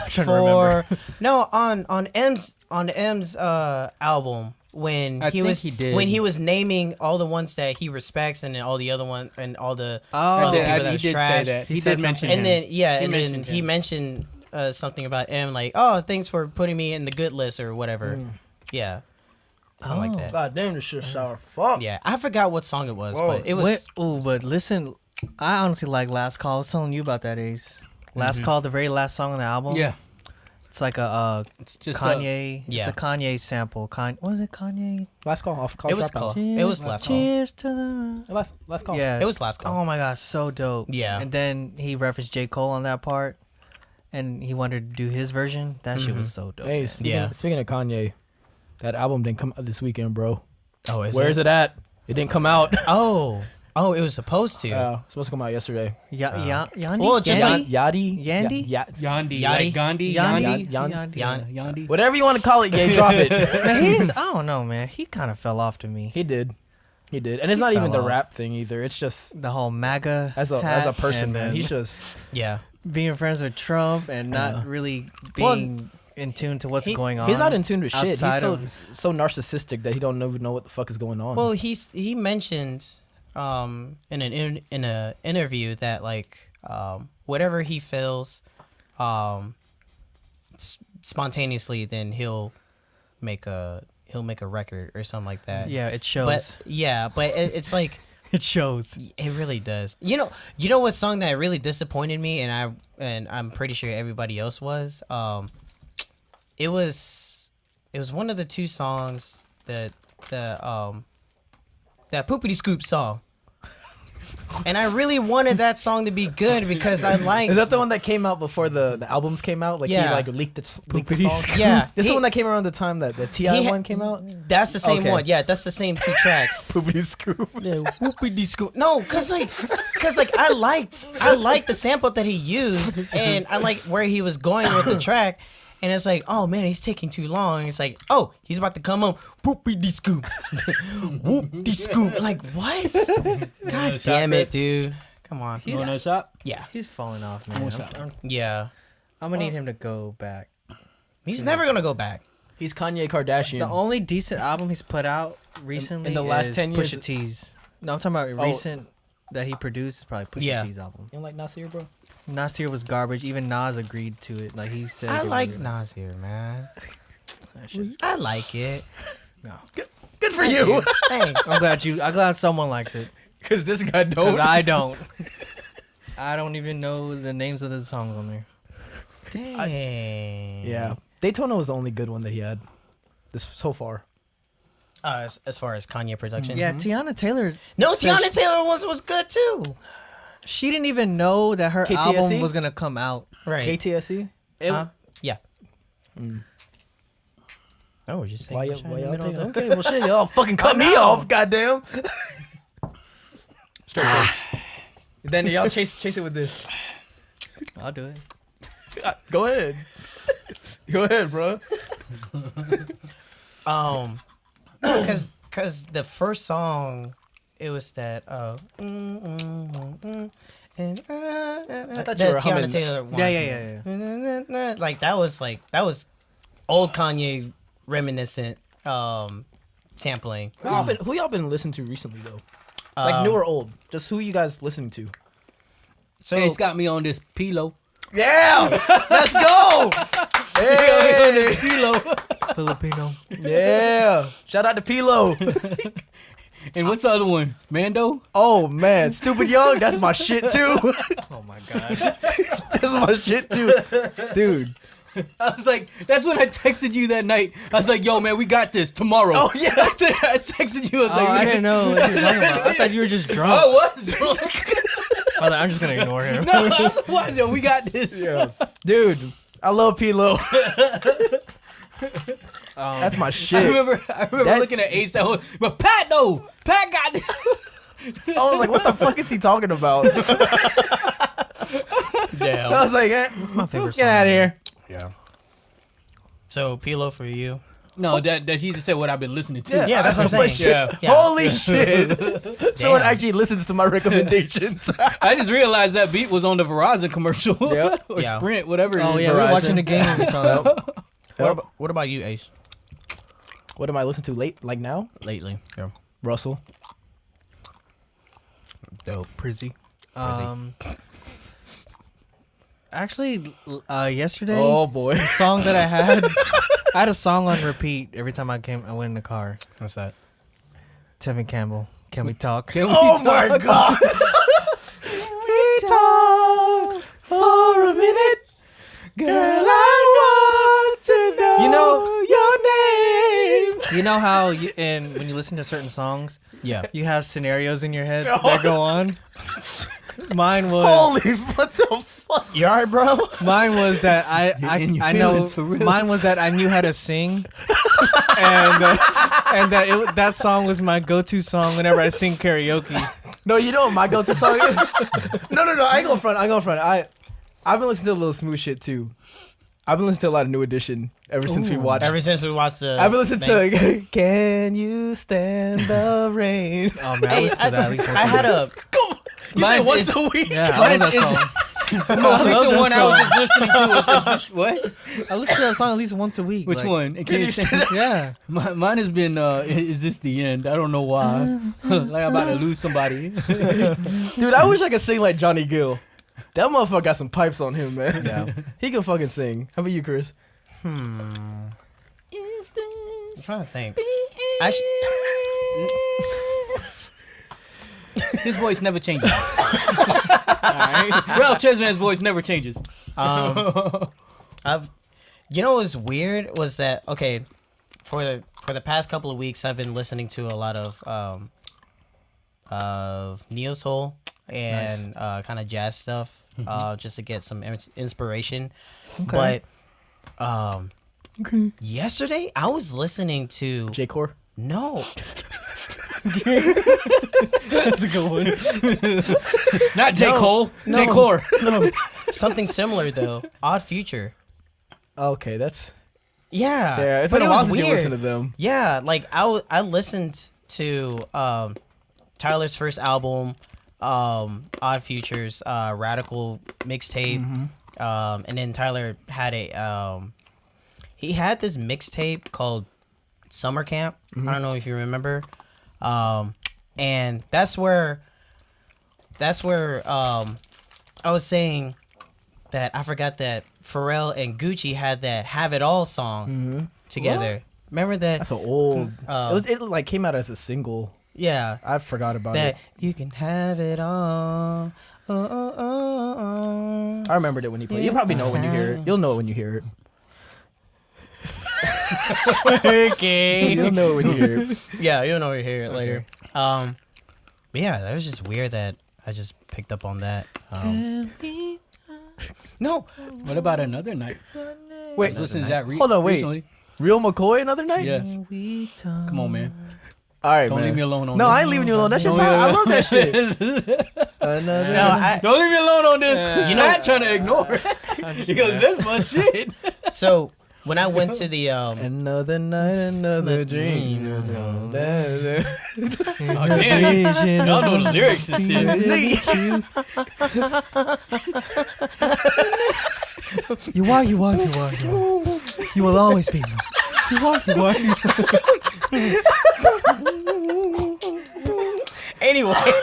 trying to remember. for no on M's album when I he think was he did. when he was naming all the ones that he respects and then all the other ones and all the Oh, other I people did, that he was did trash. say that. He, He did said mention something. him. And then He and then mentioned he him. mentioned something about M, like, oh, thanks for putting me in the good list or whatever. Yeah, something like that. God damn, this shit sour. Fuck. Yeah, I forgot what song it was, Whoa. but it was. But listen, I honestly like Last Call. I was telling you about that, Ace. Last Call, the very last song on the album. Yeah, It's like a it's just Kanye. yeah. It's a Kanye sample. What is it, Kanye? Last call off. Call It was Trap call. Album. It was last call. Cheers to the. Last call. Yeah. It was last call. Oh my gosh, so dope. Yeah. And then he referenced J. Cole on that part, and he wanted to do his version. That shit was so dope. Hey, man. speaking of Kanye, that album didn't come out this weekend, bro. Oh, is Where is it at? It didn't come out. Oh, it was supposed to. It's supposed to come out yesterday. Yandi? Well, just Yandi? Yadi? Yandy? Yandi, Yachty? like Gandhi, Yandi? Yandi, Yandi? Yandi. Whatever you want to call it, yeah, drop it. Man, I don't know, man. He kind of fell off to me. He did. And it's not He even fell the off. rap thing either. It's just The whole MAGA as a hat person, and man. then He's just Yeah. being friends with Trump and not really being in tune to what's going on. He's not in tune with shit. He's outside so of- so narcissistic that he don't even know what the fuck is going on. Well, he mentioned in an interview that like whatever he feels spontaneously, then he'll make a record or something like that. Yeah, it shows. But it's like It shows. it really does. You know what song that really disappointed me, and I'm pretty sure everybody else was. It was one of the two songs that Poopity Scoop song. And I really wanted that song to be good because I liked. Is that the one that came out before the albums came out? Like he Yeah. like leaked the song. Yeah, This is the one that came around the time that the T.I. one came out. That's the same Okay. one. Yeah, that's the same two tracks. Poopity Scoop. Yeah, Whoopity Scoop. No, cause I liked the sample that he used, and I like where he was going with the track, and it's like, oh man, he's taking too long. It's like, oh, he's about to come home. Whoop-de scoop. Whoop-de scoop. Like, what? God damn it, dude. Come on. You want another shot? Yeah. He's falling off, man. Yeah. I'm gonna need him to go back. He's never going to go back. He's Kanye Kardashian. The only decent album he's put out recently in the last is 10 years? Pusha T's. No, I'm talking about recent that he produced is probably Pusha T's album. You don't like Nasir, bro? Nasir was garbage. Even Nas agreed to it. Like he said. I it like was- Nasir, man. I like it. No. Good for you. Thanks. I'm glad someone likes it. Because this guy Because don't. I don't. I don't even know the names of the songs on there. Dang. Yeah. Daytona was the only good one that he had this so far. As far as Kanye production. Yeah, Tiana Taylor. No, said Tiana Taylor was good too. She didn't even know that her KTSE? album was gonna come out. Right. KTSE? Yeah. Oh, we're just saying. Why we're y'all in the middle think? of the- Okay, well, shit, y'all fucking cut me off, goddamn. Straight face. Then y'all chase it with this. I'll do it. Go ahead. Go ahead, bro. No, because the first song, it was that and I thought the you were Tiana humming. Taylor one. Yeah. Like that was old Kanye reminiscent sampling. Who y'all been listening to recently though? Like new or old? Just who you guys listening to? So Hey, it's got me on this pillow. Yeah, let's go. Hey, Filipino. yeah. Shout out to Pilo. And what's the other one? Mando? Oh man, Stupid Young. That's my shit too. Oh my god. That's my shit too, dude. I was like, that's when I texted you that night. I was like, yo, man, we got this tomorrow. Oh yeah. I texted you. I was like, I didn't know what you were talking about. I thought you were just drunk. I was drunk. I was like, I'm just gonna ignore him. No, I was, yo, we got this. Yeah, dude. I love Pilo. That's my I shit. remember That- looking at Ace that whole, but Pat though, Pat got this. I was like, what the fuck is he talking about? damn. I was like, My favorite get out of here. Yeah. So Pilo for you. No, that she just said what I've been listening to. Yeah, that's what I'm saying. Yeah. Yeah. Holy shit. Someone Damn. actually listens to my recommendations. I just realized that beat was on the Verizon commercial. Yeah. Or Yeah. Sprint, whatever. Oh it is. yeah, we were Verizon. watching the game. We saw that. What about you, Ace? What am I listening to late? Like now? Lately. Yeah. Russell. Dope. Prizzy. Actually, yesterday, Oh boy. the song that I had a song on repeat every time I went in the car. What's that? Tevin Campbell, Can We Talk? Can we Oh my talk? god. We talk for a minute. Girl, I want to know You know- your name. You know how when you listen to certain songs, Yeah. you have scenarios in your head that go on? Mine was Holy, what the fuck? You alright, bro? Mine was that in your I know feelings, for real. mine was that I knew how to sing, and that song was my go-to song whenever I sing karaoke. No, you know what my go-to song is? No, I ain't going front. I've been listening to a little smooth shit too. I've been listening to a lot of New Edition ever since we watched. Ever since we watched the. I've been listening to Can You Stand the Rain? Oh man, I Hey, listened to that at least once I a had week. a. You Mine's said once is- a week? Yeah, I love that song. The most I love recent that one I was song. just listening to was this. What? I listen to that song at least once a week. Which like- one? Can you stand? Yeah. Mine has been, is this the end? I don't know why. Like I'm about to lose somebody. Dude, I wish I could sing like Johnny Gill. That motherfucker got some pipes on him, man. Yeah. He can fucking sing. How about you, Chris? I'm trying to think. Actually, His voice never changes. Alright. Ralph Chessman's voice never changes. you know what's weird was that for the past couple of weeks I've been listening to a lot of neo soul and kind of jazz stuff just to get some inspiration. Okay. But yesterday I was listening to J-Core? no. That's a good one. Not J. No, Cole. no. J. Core. No, something similar though. Odd Future. Okay, that's Yeah, it's but been a it while was since you weird. listened to them. Yeah, like I listened to Tyler's first album, Odd Futures, Radical mixtape, and then Tyler had he had this mixtape called Summer Camp. I don't know if you remember, and that's where I was saying that I forgot that Pharrell and Gucci had that "Have It All" song together. What? Remember that? That's an old. It like came out as a single. Yeah. I forgot about That it. you can have it all. I remembered it when you played. You probably know when you hear it. You'll know it when you hear it. Okay. You'll know it when you hear it. Yeah, you'll know you hear it later. But yeah, that was just weird that I just picked up on that. No. What about Another Night? Wait, I was listening to that hold on, wait. recently. Real McCoy another night? Yes. Come on, man. All right, Don't man. leave me alone on No, this. I ain't leaving you alone. That shit's Don't hot. I leave- love that shit. Another No, I, Don't leave me alone on this. You know- Not trying to ignore it. Because that's my shit. so when I went to the Another night, another dream. Oh, damn. Y'all know the lyrics and shit. You are. You will always be mine. anyway.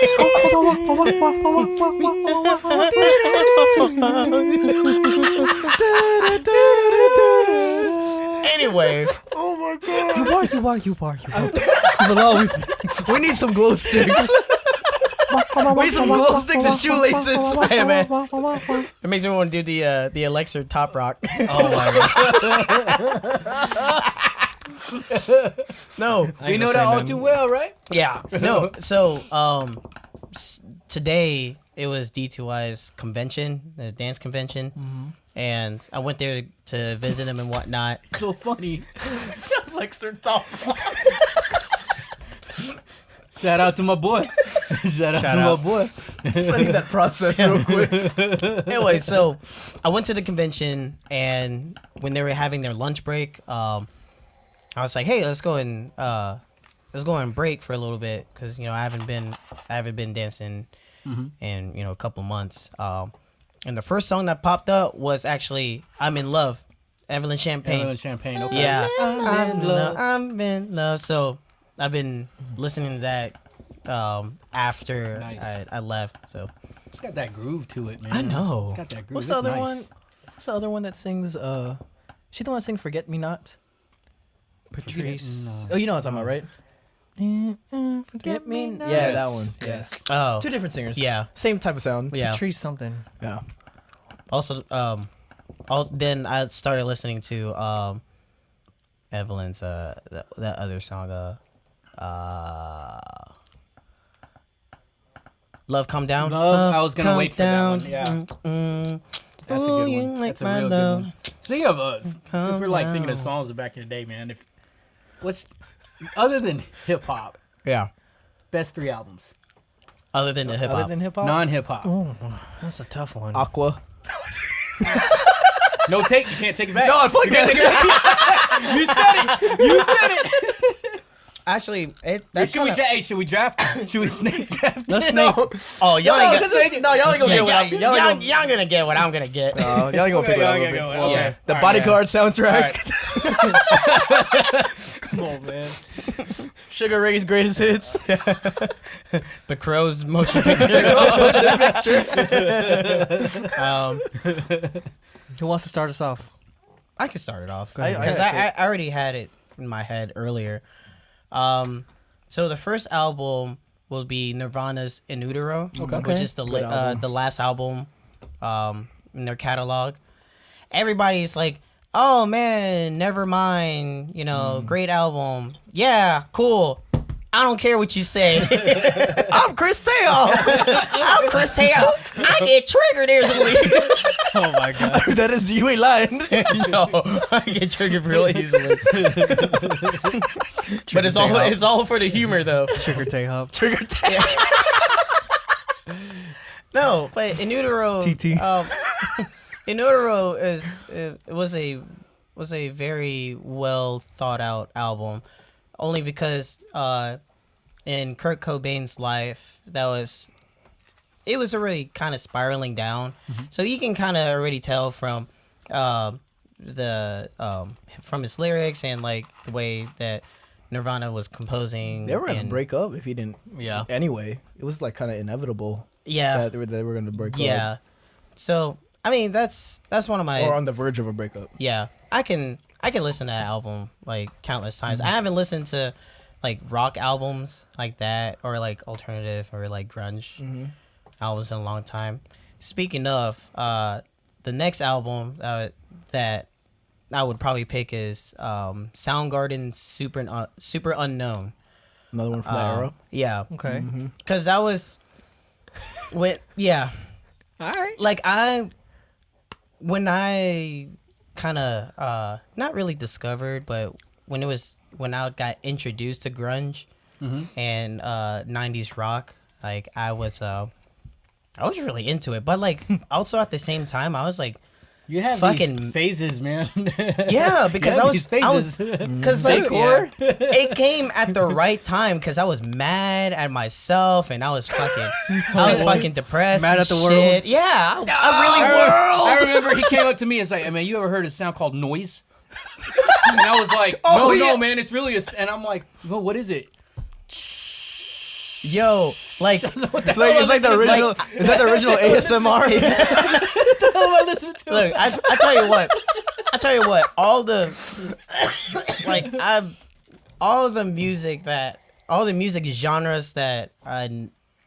Anyway, You are. You will always be. We need some glow sticks. We need some glow sticks and shoelaces. hey man, it makes me want to do the Alexa top rock. Oh, my God. No, We know that all too well, right? yeah, no. So today it was D2I's convention, the dance convention, and I went there to visit him and whatnot. So funny. Alexa top rock. Shout out to my boy. Shout out to my out. boy. Letting that process real quick. Anyway, so I went to the convention, and when they were having their lunch break, I was like, "Hey, let's go and break for a little bit because I haven't been dancing in a couple months." And the first song that popped up was actually "I'm in Love," Evelyn Champagne. Champagne. Okay. Yeah, I'm in love. I'm in love. So I've been listening to that after Nice. I left. So It's got that groove to it, man. I know. It's got that groove. What's It's the other nice. one? What's the other one that sings? She the one that sings "Forget Me Not." Patrice. Oh, you know what I'm talking about, right? Forget me not. Yeah, Yes. that one. Yes. oh Two different singers. yeah. Same type of sound. Yeah. Patrice something. Yeah. Also, then I started listening to Evelyn's that other song, "Love Come Down." Love, I was gonna Come wait for that one, Down. yeah. Mm. That's a Ooh, good you one. like That's a my real love. good one. Speaking of us, since we're like thinking of down. songs of back in the day, man. What's other than hip hop, Yeah. best 3 albums? Other than the hip Other hop. than hip hop. Non-hip hop. Oh, that's a tough one. Aqua. No take. You can't take it back. No, fuck that. You said it. You said it. Actually, that's Should we, kinda, hey, should we draft? Should we snake draft? Let's snake. oh y'all No, ain't y'all ain't gonna get what y'all gonna get what I'm gonna get. y'all ain't gonna pick it up. Okay, a okay. bit. The All right, Bodyguard soundtrack. Come on, man. Sugar Ray's greatest hits. The Crow's motion picture. Who wants to start us off? I can start it off ahead. because I already had it in my head earlier. So the first album will be Nirvana's In Utero, which is Good album. the last album in their catalog. Everybody's like, "Oh man, never mind. Great album. Yeah, cool. I don't care what you say. I'm Chris Tail. I'm Chris Tail. I get triggered easily." Oh my god. That is, you ain't lying. No, I get triggered real easily. But it's all for the humor though. Trigger Tay-Hop. Trigger tag. No, but In Utero. TT. In Utero was a a very well thought out album, only because in Kurt Cobain's life it was already kind of spiraling down. So you can kind of already tell from from his lyrics and like the way that Nirvana was composing. They were gonna and, break up if he didn't. Yeah. Anyway, it was like kind of inevitable. Yeah. That they were gonna break up. Yeah. So I mean that's one of my Or on the verge of a breakup. Yeah, I can listen to that album like countless times. I haven't listened to like rock albums like that or like alternative or like grunge albums in a long time. Speaking of, the next album that I would probably pick is Soundgarden's Super Unknown. Another one from that era. Yeah, Okay. because that was when All right. like when I kind of not really discovered, but when I got introduced to grunge and 90s rock, like I was really into it, but like also at the same time I was like You have fucking these phases, man. yeah, because You I have was these I was phases. because like Decor? it came at the right time because I was mad at myself and I was fucking depressed, Mad and at the shit. world? Yeah, I remember he came up to me and was like, "Hey, man, you ever heard a sound called noise?" And I was like, "No, man, it's really a." And I'm like, "Well, what is it?" Yo, like It's like the original. Is that the original ASMR? What the hell am I listening to? look, I tell you what, all the music genres that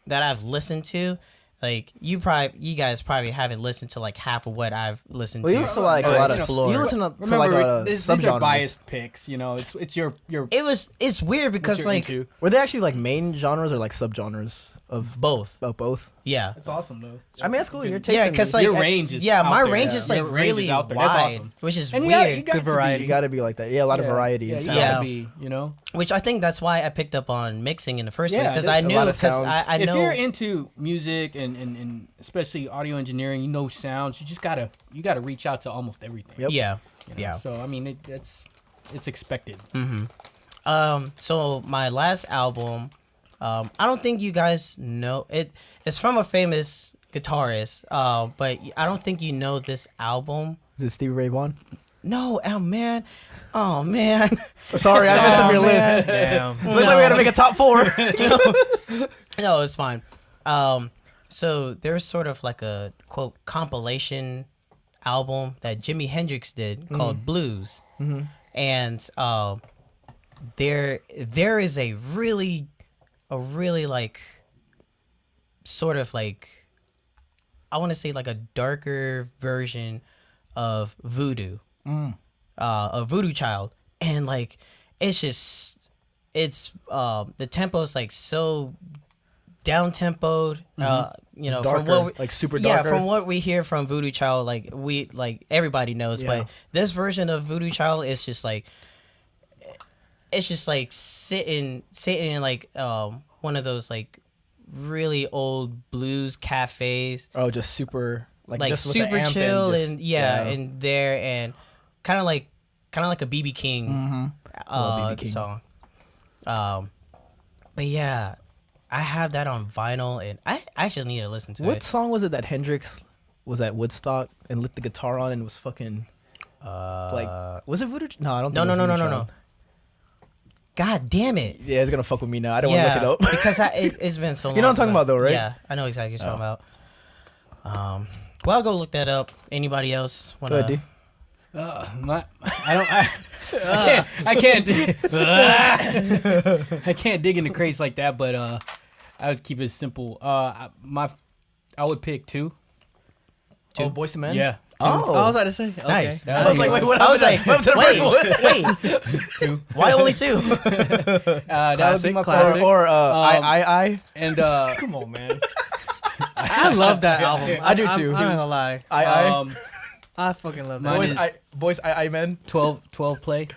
I've listened to, like you guys probably haven't listened to like half of what I've listened Well, to. you listen to like a or lot of. explored. You listen to Remember, like a lot of these are subgenres. biased picks. You know, it's your It's weird because you're like into. Were they actually like main genres or like subgenres of both. both? Yeah. That's awesome though. I mean, that's cool. You're tasting. Yeah, because like Your range is out my there. range Yeah. is like Your range really is out there. That's wide, awesome. which is And weird. you got Good variety. you got to be like that. Yeah, a lot of variety. Yeah, in you sound. gotta Yeah. be. You know, Which I think that's why I picked up on mixing in the first place Yeah, because there's I a knew lot of because sounds. I if know you're into music and especially audio engineering, you know sounds. You just gotta reach out to almost everything. Yep. yeah. you know? Yeah. So I mean, it's expected. So my last album, I don't think you guys know it. It's from a famous guitarist, but I don't think you know this album. Is it Stevie Ray Vaughan? No, oh man. Sorry, I messed up your list. Damn. Looks like we gotta make a top 4. No, it's fine. So there's sort of like a quote compilation album that Jimi Hendrix did called Blues, and there is a really like sort of like I want to say like a darker version of Voodoo, a Voodoo Child, and like it's the tempo is like so down tempoed, you know, darker, from what like super yeah, darker. from what we hear from Voodoo Child, like everybody knows, Yeah. but this version of Voodoo Child is just like it's just like sitting in like one of those like really old blues cafes, Oh, just super like just with the super amp chill just- and and there and kind of like a BB King, Love BB King. song. But yeah, I have that on vinyl and I actually need to listen to What it. song was it that Hendrix was at Woodstock and lit the guitar on and was fucking like was it Voodoo? No, I don't. No, think no, it no, was no, Voodoo no, Child. no. God damn it. Yeah, it's gonna fuck with me now. I don't Yeah, want to look it up. because it's been so long. You know what I'm talking since about though, right? Yeah, I know exactly what you're talking about. Well, I'll go look that up. Anybody else want Go ahead, D. I can't dig into craze like that, but I would keep it simple. I would pick two. Oh, Boyz II Men. Yeah. Oh, I was about to say. Okay. Nice. Yeah. I was like, wait, what I was happened? like, What happened to the first one? wait. Why only two? That would be my Classic. first. Or I. And Come on, man. I love that album. I do too. I'm not gonna lie. I. I fucking love that. Mine album. is- Boys, I men. 12 play.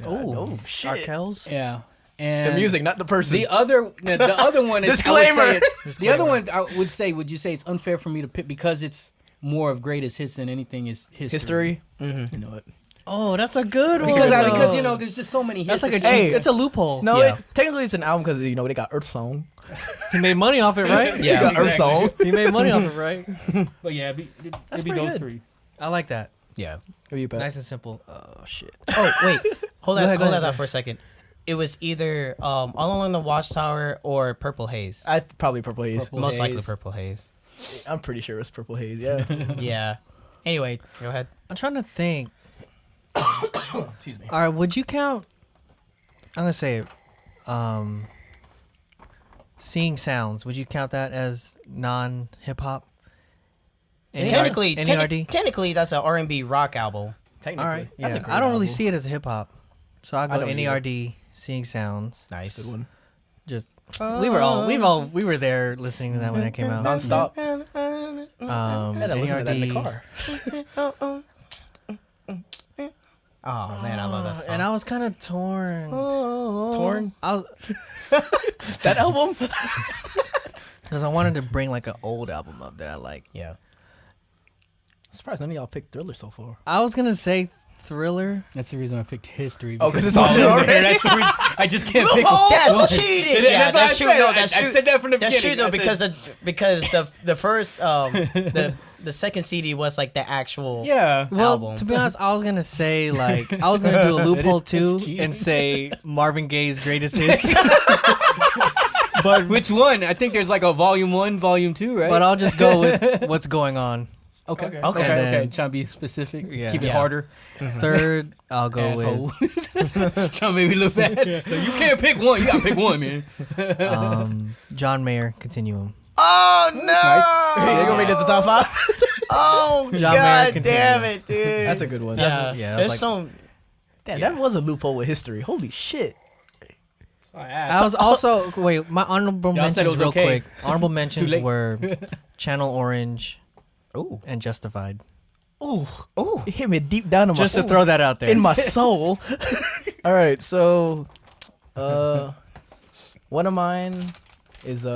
Oh shit. Arkells. Yeah. The And music, not the person. the other one is Disclaimer. The other one I would say, would you say it's unfair for me to pick because it's more of greatest hits than anything is history? History. You know what? Oh, that's a good one. Because you know, there's just so many hits. that's like a that cheat. Hey. It's a loophole. No, Yeah. technically it's an album because they got Earth Song. He made money off it, right? You got Earth Song. He made money off it, right? But yeah, it'd be pretty those good. 3. I like that. Yeah. Nice and simple. Oh shit. Oh wait, hold Go ahead, that thought for a second. It was either All Along the Watchtower or Purple Haze. I probably Purple Haze. Purple Most likely Haze. Purple Haze. I'm pretty sure it's Purple Haze. Yeah. Yeah. Anyway, go ahead. I'm trying to think. Excuse me. All right, would you count? I'm gonna say, Seeing Sounds. Would you count that as non-hip hop? Technically, NERD? technically, that's an R&B rock album. Technically. All right. That's a Yeah, great I don't really album. see it as hip hop, so I'll I go don't either. NERD. Seeing Sounds. Nice. Good one. Just we were there listening to that when it came out. Non-stop. I had to listen to that in the NERD. car. Oh man, I love that song. And I was kind of torn. Torn. I was That album. because I wanted to bring like an old album up that I like. Yeah. I'm surprised none of y'all picked Thriller so far. I was gonna say Thriller. That's the reason I picked History. Oh, because it's all there already. That's the reason I just can't pick. That's cheating. Yeah, That's what I that's true. said. No, I that's true. said that from the That's true beginning. though, I said- because the first the second CD was like the actual Yeah. Well, album. to be honest, I was gonna say like I was gonna do a loophole That's too cheating. and say Marvin Gaye's greatest hits, But which one? I think there's like a volume 1, volume 2, right? but I'll just go with what's going on. okay. Okay. Okay. And Okay. then- Trying to be specific. Yeah. Keep it Yeah. harder. Third, I'll go Asshole. with Trying to make me look bad. You can't pick one. You gotta pick one, man. John Mayer Continuum. Oh no! Hey, you gonna make this the top 5? Oh John Mayer god damn Continuum. it, dude. That's a good one. Yeah, yeah, There's like- some. Damn, that was a loophole with history. Holy shit. I was also wait. My honorable Y'all said it mentions was real okay. quick. Honorable mentions late. were Channel Orange Ooh, and Justified. Ooh, ooh. it hit me deep down in my Just to soul. throw that out there. In my soul. All right, so one of mine is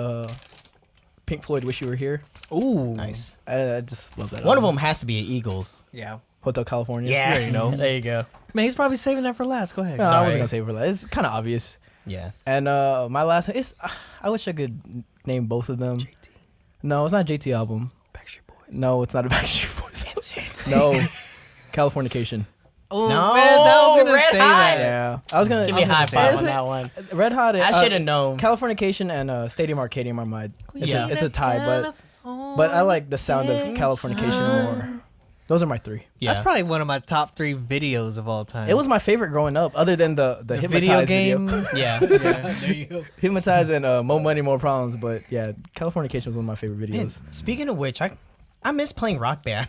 Pink Floyd "Wish You Were Here." Ooh, Nice. I just love that. One of album. them has to be an Eagles. Yeah, Hotel California. Yeah, you know. There you go. man, he's probably saving that for last. Go ahead. No, I Sorry. wasn't gonna say it for that. It's kind of obvious. Yeah. And my last is I wish I could name both of them. No, it's not JT album. Backstreet Boys. No, it's not a Backstreet Boys. No, Californication. Oh No, man, I was gonna Red say Hot. that. Yeah, I was gonna Give me a high say five that. on that one. Red Hot. I should have known. Californication and Stadium Arcadium are my. Yeah. It's a tie, but I like the sound of Californication more. Those are my 3. Yeah. That's probably one of my top 3 videos of all time. It was my favorite growing up, other than the video Hypnotize game. video. Yeah. There you go. Hypnotize and More Money, More Problems. But yeah, Californication was one of my favorite Man, videos. speaking of which, I miss playing Rock Band.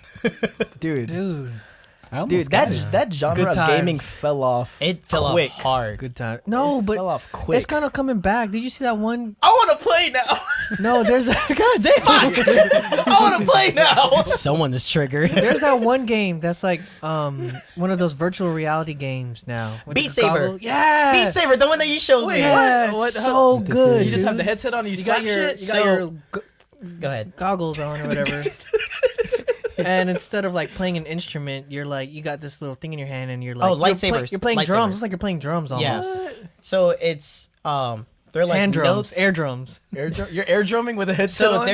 Dude, Dude, Dude, that genre Good of gaming times. fell off. It fell Quick. off hard. good time. No, but fell off quick. it's kind of coming back. Did you see that one? I want to play now. No, there's that. God damn. I want to play now. Someone is triggered. There's that one game that's like one of those virtual reality games now. With Beat the Saber. goggle- Yeah. Beat Saber, the one that you showed me. Yeah, What? so This good. is- You just have dude. the headset on and you You slap got your shit. you got your Go ahead. goggles on or whatever. And instead of like playing an instrument, you're like you got this little thing in your hand and you're like Oh, you're lightsabers. You're playing Lightsabers. drums. It's like you're playing drums almost. Yeah. So it's they're like Hand drums, notes. air drums. You're air drumming with a headset So on?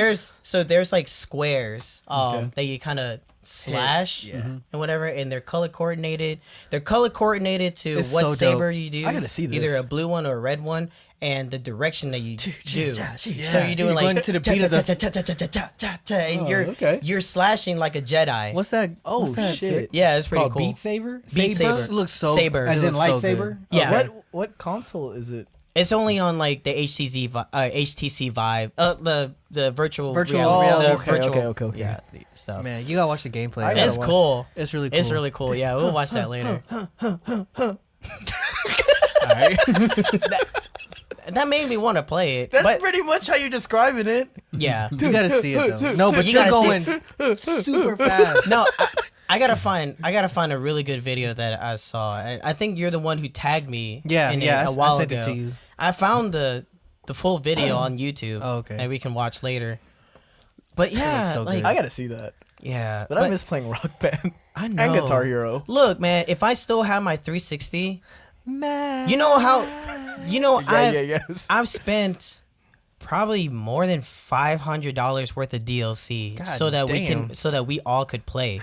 there's like squares Okay. that you kind of slash Yeah. and whatever, and they're color coordinated. They're color coordinated to It's what so saber dope. you do. I gotta see this. Either a blue one or a red one, and the direction that you do. yeah. So Yeah. you're doing You're like going to the beat of the and Oh, you're okay. you're slashing like a Jedi. What's that? Oh, what's that shit. Yeah, it's pretty called cool. Beat Saber? Beat Saber. It looks so Saber. As it in looks so good. lightsaber? Yeah. What console is it? It's only on like the HTC Vive, the virtual Virtual reality, reality. the virtual, Okay. yeah, stuff. Man, you gotta watch the gameplay. I gotta It's watch cool. It's really cool. It's really cool. Yeah, we'll watch that later. That made me want to play it. That's but pretty much how you're describing it. yeah, You gotta see it though. No, but You you're gotta going super fast. no, I gotta find a really good video that I saw. And I think you're the one who tagged me. Yeah, in yeah, it I a while sent ago. it to you. I found the full video on YouTube. Oh, okay. And we can watch later. But yeah, so like good. I gotta see that. Yeah, But I miss playing Rock Band I know. and Guitar Hero. Look, man, if I still have my 360, you know Yes. I've spent probably more than $500 worth of DLC God so damn. that we all could play.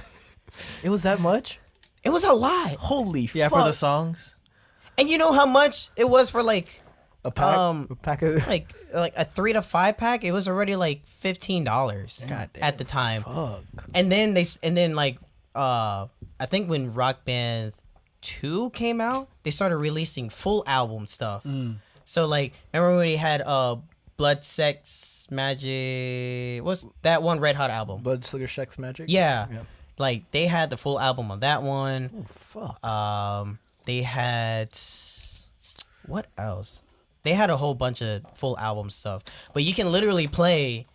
It was that much? It was a lot. Holy Yeah, fuck. for the songs. And you know how much it was for like A pack of... like a 3 to 5 pack? It was already like $15 God damn. at the time. Fuck. And then I think when Rock Band 2 came out, they started releasing full album stuff. So like remember when we had Blood Sex Magic, what's that one Red Hot album? Blood Sugar Sex Magic? Yeah. Yeah. Like they had the full album of that one. Oh, fuck. They had what else? They had a whole bunch of full album stuff. But you can literally play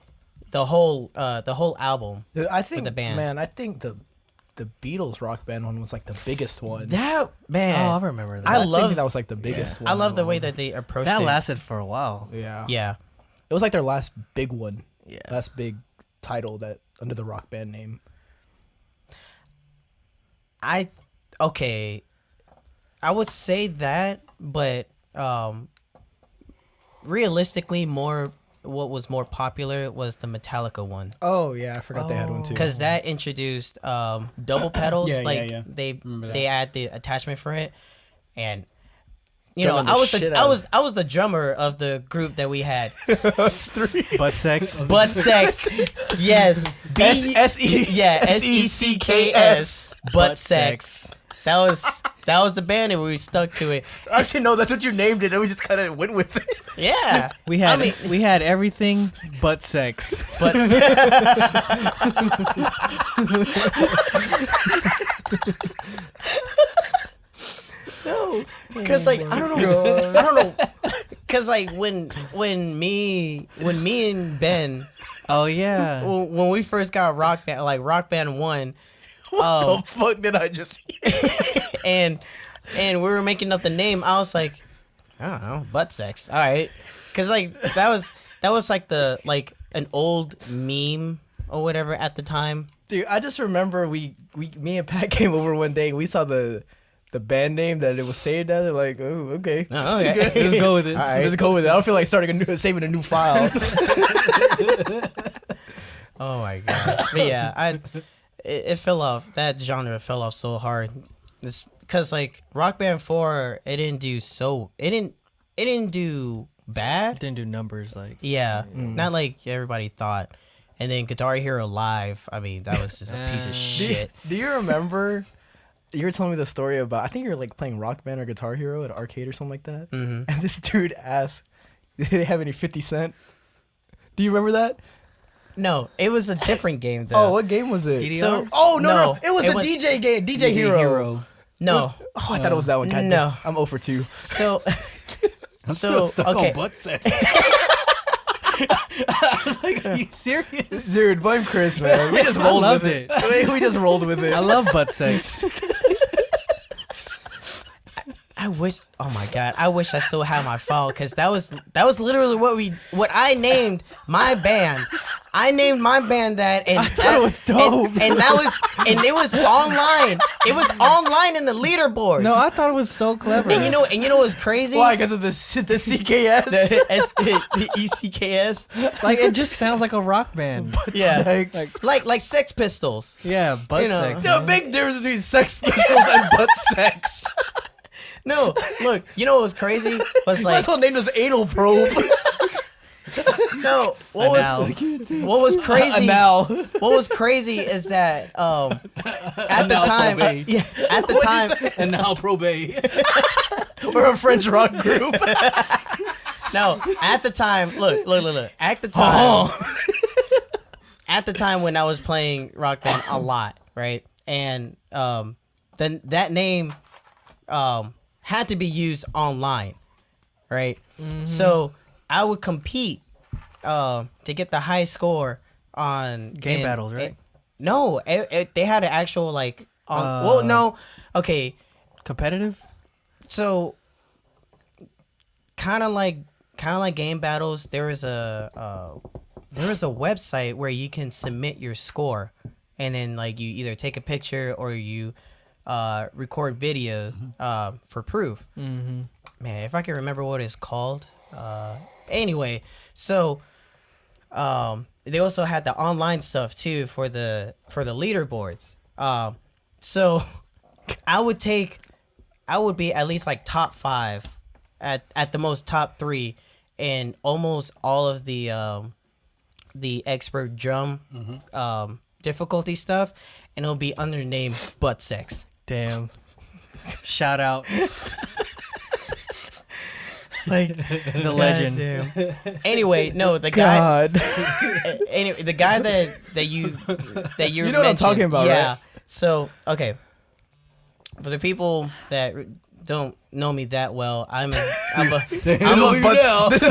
the whole album. Dude, I think the band. Man, I think the Beatles Rock Band one was like the biggest one. That man, Oh, I remember that. I I love think that was like the biggest one. I love the way that they approached That it. lasted for a while. Yeah. Yeah. It was like their last big one. Yeah. Last big title that under the Rock Band name. I would say that, but realistically, what was more popular was the Metallica one, Oh yeah, I forgot they had one too. because that introduced double pedals. Yeah, like yeah. Remember that. they add the attachment for it, and you Drumming know the I was shit the out of I was the drummer of the group that we had. Us three. Butt sex. Butt sex, yes. S-E- Yeah, SECKS. Butt sex. That was the band, and we stuck to it. Actually, no, that's what you named it, and we just kind of went with it. Yeah, We had everything but sex. but No, because like I don't know, because like when me and Ben Oh yeah. when we first got Rock Band, like Rock Band 1, what the fuck did I just hear? and we were making up the name, I was like, I don't know, butt sex. All right, because like that was like an old meme or whatever at the time. Dude, I just remember me and Pat came over one day and we saw the band name that it was saved as. Like, oh, okay. Oh, okay. Let's go with it. All right. Let's go with it. I don't feel like saving a new file. Oh my god! But yeah, it fell off. That genre fell off so hard. It's because like Rock Band 4, it didn't do bad. Didn't do numbers like. Yeah, not like everybody thought. And then Guitar Hero Live, I mean, that was just a piece of shit. Do you remember? You were telling me the story about, I think you were like playing Rock Band or Guitar Hero at an arcade or something like that. Mm-hmm. And this dude asked, did they have any 50 Cent? Do you remember that? No, it was a different game though. Oh, what game was it? DDR? So- Oh, no. No, It was it the was- DJ game. DJ Hero. No, Oh, I thought it was that one. God No. damn. I'm 0 for 2. so I'm So, still stuck okay. on butt sex. Like, are you serious? Dude, blame Kris, man. We just rolled loved with it. We just rolled with it. I love butt sex. I wish. Oh my god! I wish I still had my file because that was literally what I named my band. I named my band that, and thought it was dope. And it was online. It was online in the leaderboard. No, I thought it was so clever. and you know what's crazy? Why? Because of the CKS? the ECKS. like it just sounds like a rock band. Yeah, Sex. like Sex Pistols. Yeah, butt You know. sex. There's a man. big difference between Sex Pistols and butt sex. No, look. You know what was crazy? Was Might like as well name this anal probe. no. Anal. What was crazy? Now. What was crazy is that at the Now time, probate. yeah, at the time, And now probate. We're a French rock group. no, at the time, look, at the time, at the time when I was playing Rock Band a lot, right, and then that name had to be used online, right, so I would compete to get the high score on Game battles, right? No, they had an actual like. Well, no, okay. Competitive? So, kind of like game battles. There was a website where you can submit your score, and then like you either take a picture or you record videos for proof. Mm-hmm. Man, if I can remember what it's called. Anyway, so they also had the online stuff too for the leaderboards. So I would be at least like top 5, at the most top 3, in almost all of the expert drum difficulty stuff, and it'll be under the name buttsecks. Damn. Shout out. Like The legend. Anyway, no, the guy. God. Anyway, the guy that you You know what I'm talking about, yeah. right? So okay, for the people that don't know me that well, I'm a This is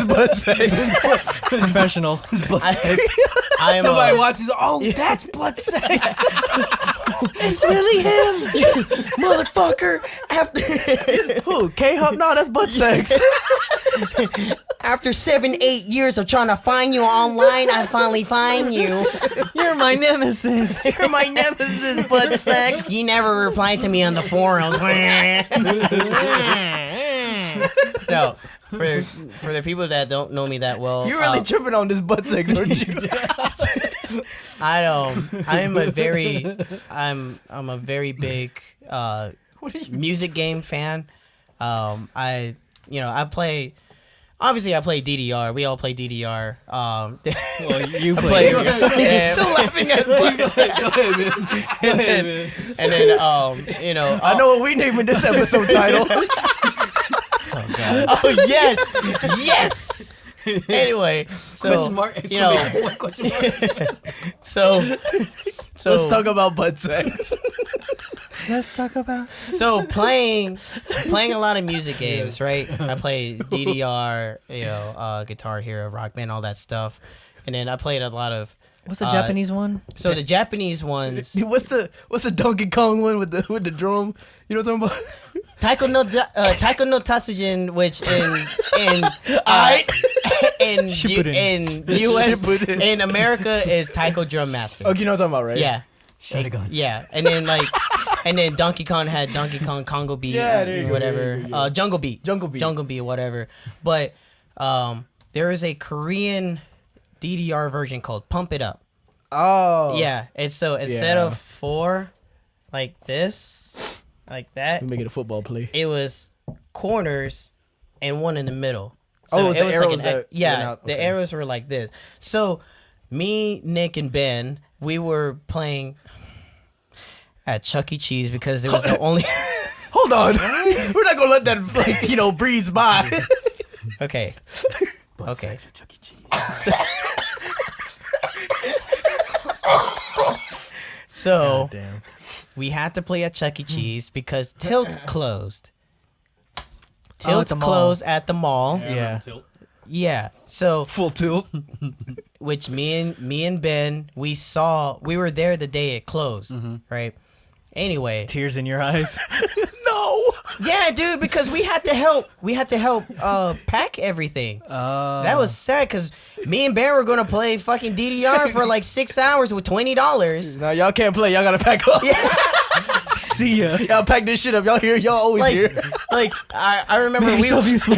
buttsecks. Professional. I'm Somebody a, watches. Oh, that's buttsecks. it's really him, motherfucker. Who? K-Hub? No, that's buttsecks. After 7-8 years of trying to find you online, I finally find you. You're my nemesis. You're my nemesis, buttsecks. You never replied to me on the forums. No, for the people that don't know me that well, You're really tripping on this buttsecks, aren't you? I'm a very big music game fan. I play. Obviously, I play DDR. We all play DDR. Well, you I play. play. You're still laughing at buttsecks. and then I know what we naming this episode title. Oh yes, yes. Anyway, so Question mark. you know, Question mark. so Let's talk about buttsecks. Let's talk about. So playing a lot of music games, right? I play DDR, Guitar Hero, Rock Band, all that stuff, and then I played a lot of. What's the Japanese one? So the Japanese ones, What's the Donkey Kong one with the drum? You know what I'm talking about? Taiko no Tatsujin, which in US in America is Taiko Drum Master. Okay, you know what I'm talking about, right? Yeah. Shotgun. Yeah, and then Donkey Kong had Donkey Kong Congo Beat, Yeah, there you go, whatever, there you go. Jungle Beat, whatever. But there is a Korean DDR version called Pump It Up. Oh. Yeah, and so instead of 4 like this, like that, We make it a football play. it was corners and one in the middle. So Oh, it was the arrows an, that went yeah, out? the Okay. arrows were like this. So me, Nick, and Ben, we were playing at Chuck E. Cheese because it was the only. Hold on. We're not gonna let that breeze by. Okay. Okay. So Damn. we had to play at Chuck E. Cheese because Tilt closed. at Tilt the mall. closed at the mall. Yeah. Yeah. So Full tilt. which me and Ben, we were there the day it closed, right? Anyway, Tears in your eyes. No. yeah, dude, because we had to help pack everything. That was sad because me and Ben were gonna play fucking DDR for like 6 hours with $20. No, y'all can't play. Y'all gotta pack up. See ya. Y'all pack this shit up. Y'all here. Y'all always here. Like I remember Make yourself useful.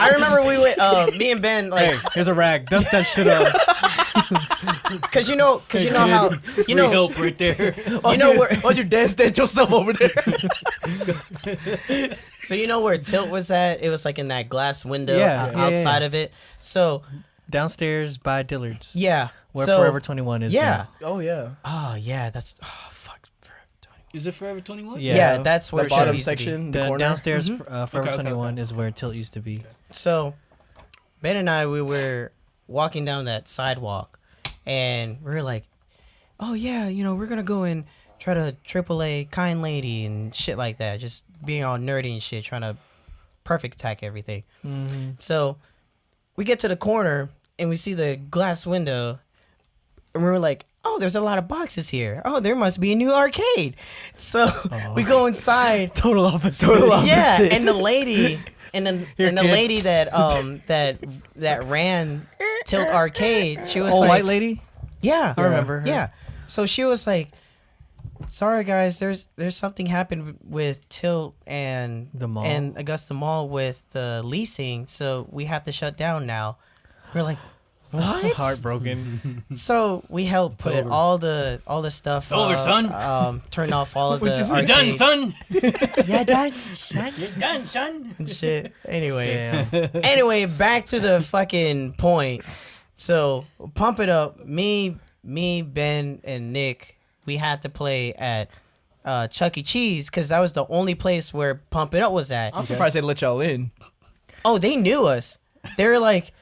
I remember we went me and Ben like Hey, here's a rag. Dust that shit up. because you know how help right there. Why don't you dance yourself over there? so you know where Tilt was at? It was like in that glass window Yeah, yeah, outside yeah. of it. So Downstairs by Dillard's. yeah, Where so, Forever 21 is. Yeah. Oh yeah. Oh yeah, that's fuck. Is it Forever 21? Yeah. Yeah, that's where The it should bottom used to be. section, the The corner. downstairs Forever Okay, 21 is where Tilt used to be. So Ben and I, we were walking down that sidewalk, and we were like, "Oh yeah, we're gonna go and try to AAA Kind Lady and shit like that, just being all nerdy and shit, trying to perfect attack everything." Mm-hmm. So we get to the corner and we see the glass window, and we were like, "Oh, there's a lot of boxes here. Oh, there must be a new arcade." So we go inside. Total opposite. Yeah, and the lady, and the Here, kid. lady that that ran Tilt Arcade, she was Old like, white lady? yeah, I remember her. yeah. So she was like, "Sorry guys, there's something happened with Tilt and The mall. and Augusta Mall with the leasing, so we have to shut down now." We're like, "What?" Heartbroken. So we helped put over. all the stuff. It's over, son. Turn off all of the. You're done, arcades son. Yeah, done. You're done, son. And shit. Anyway. Damn. Anyway, back to the fucking point. So pump it up. Me, Ben, and Nick. We had to play at Chuck E. Cheese because that was the only place where Pump It Up was at. I'm surprised they let y'all in. Oh, they knew us. They were like,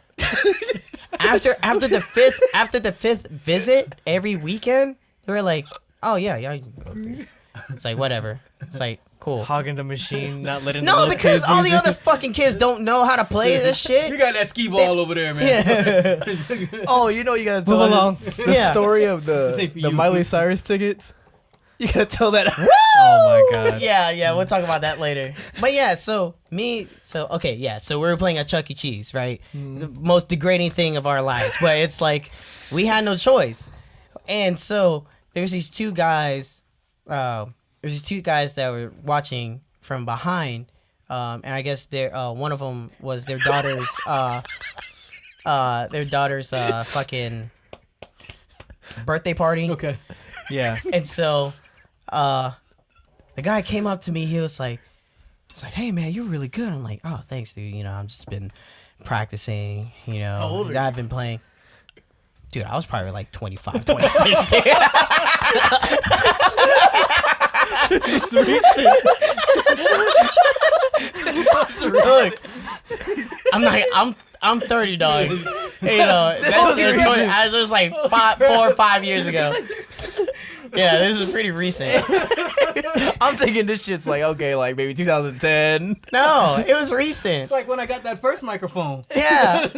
after the fifth visit every weekend, they were like, "Oh yeah, you can go through." It's like whatever. It's like cool. Hogging the machine, not letting the No, little because kids all use the it. other fucking kids don't know how to play this You shit. got that skee ball over there, man. Yeah. Oh, you know you gotta tell Move along. the Yeah. story of This ain't for the you. Miley Cyrus tickets. You gotta tell that. Oh my god. Yeah, we'll talk about that later. But yeah, so we were playing at Chuck E. Cheese, right? The most degrading thing of our lives. But it's like we had no choice. And so there's these two guys that were watching from behind. And I guess one of them was their daughter's fucking birthday party. Okay. Yeah. And so the guy came up to me. He was like, "Hey man, you're really good." I'm like, "Oh, thanks, dude. You know, I've just been practicing. You know, How old are you? I've been playing." Dude, I was probably like 25, 26. Dude. This is recent. Look, I'm 30, dog. You know, was recent. I was like 4 or 5 years ago. Yeah, this is pretty recent. I'm thinking this shit's like okay, like maybe 2010. No, it was recent. It's like when I got that first microphone. Yeah.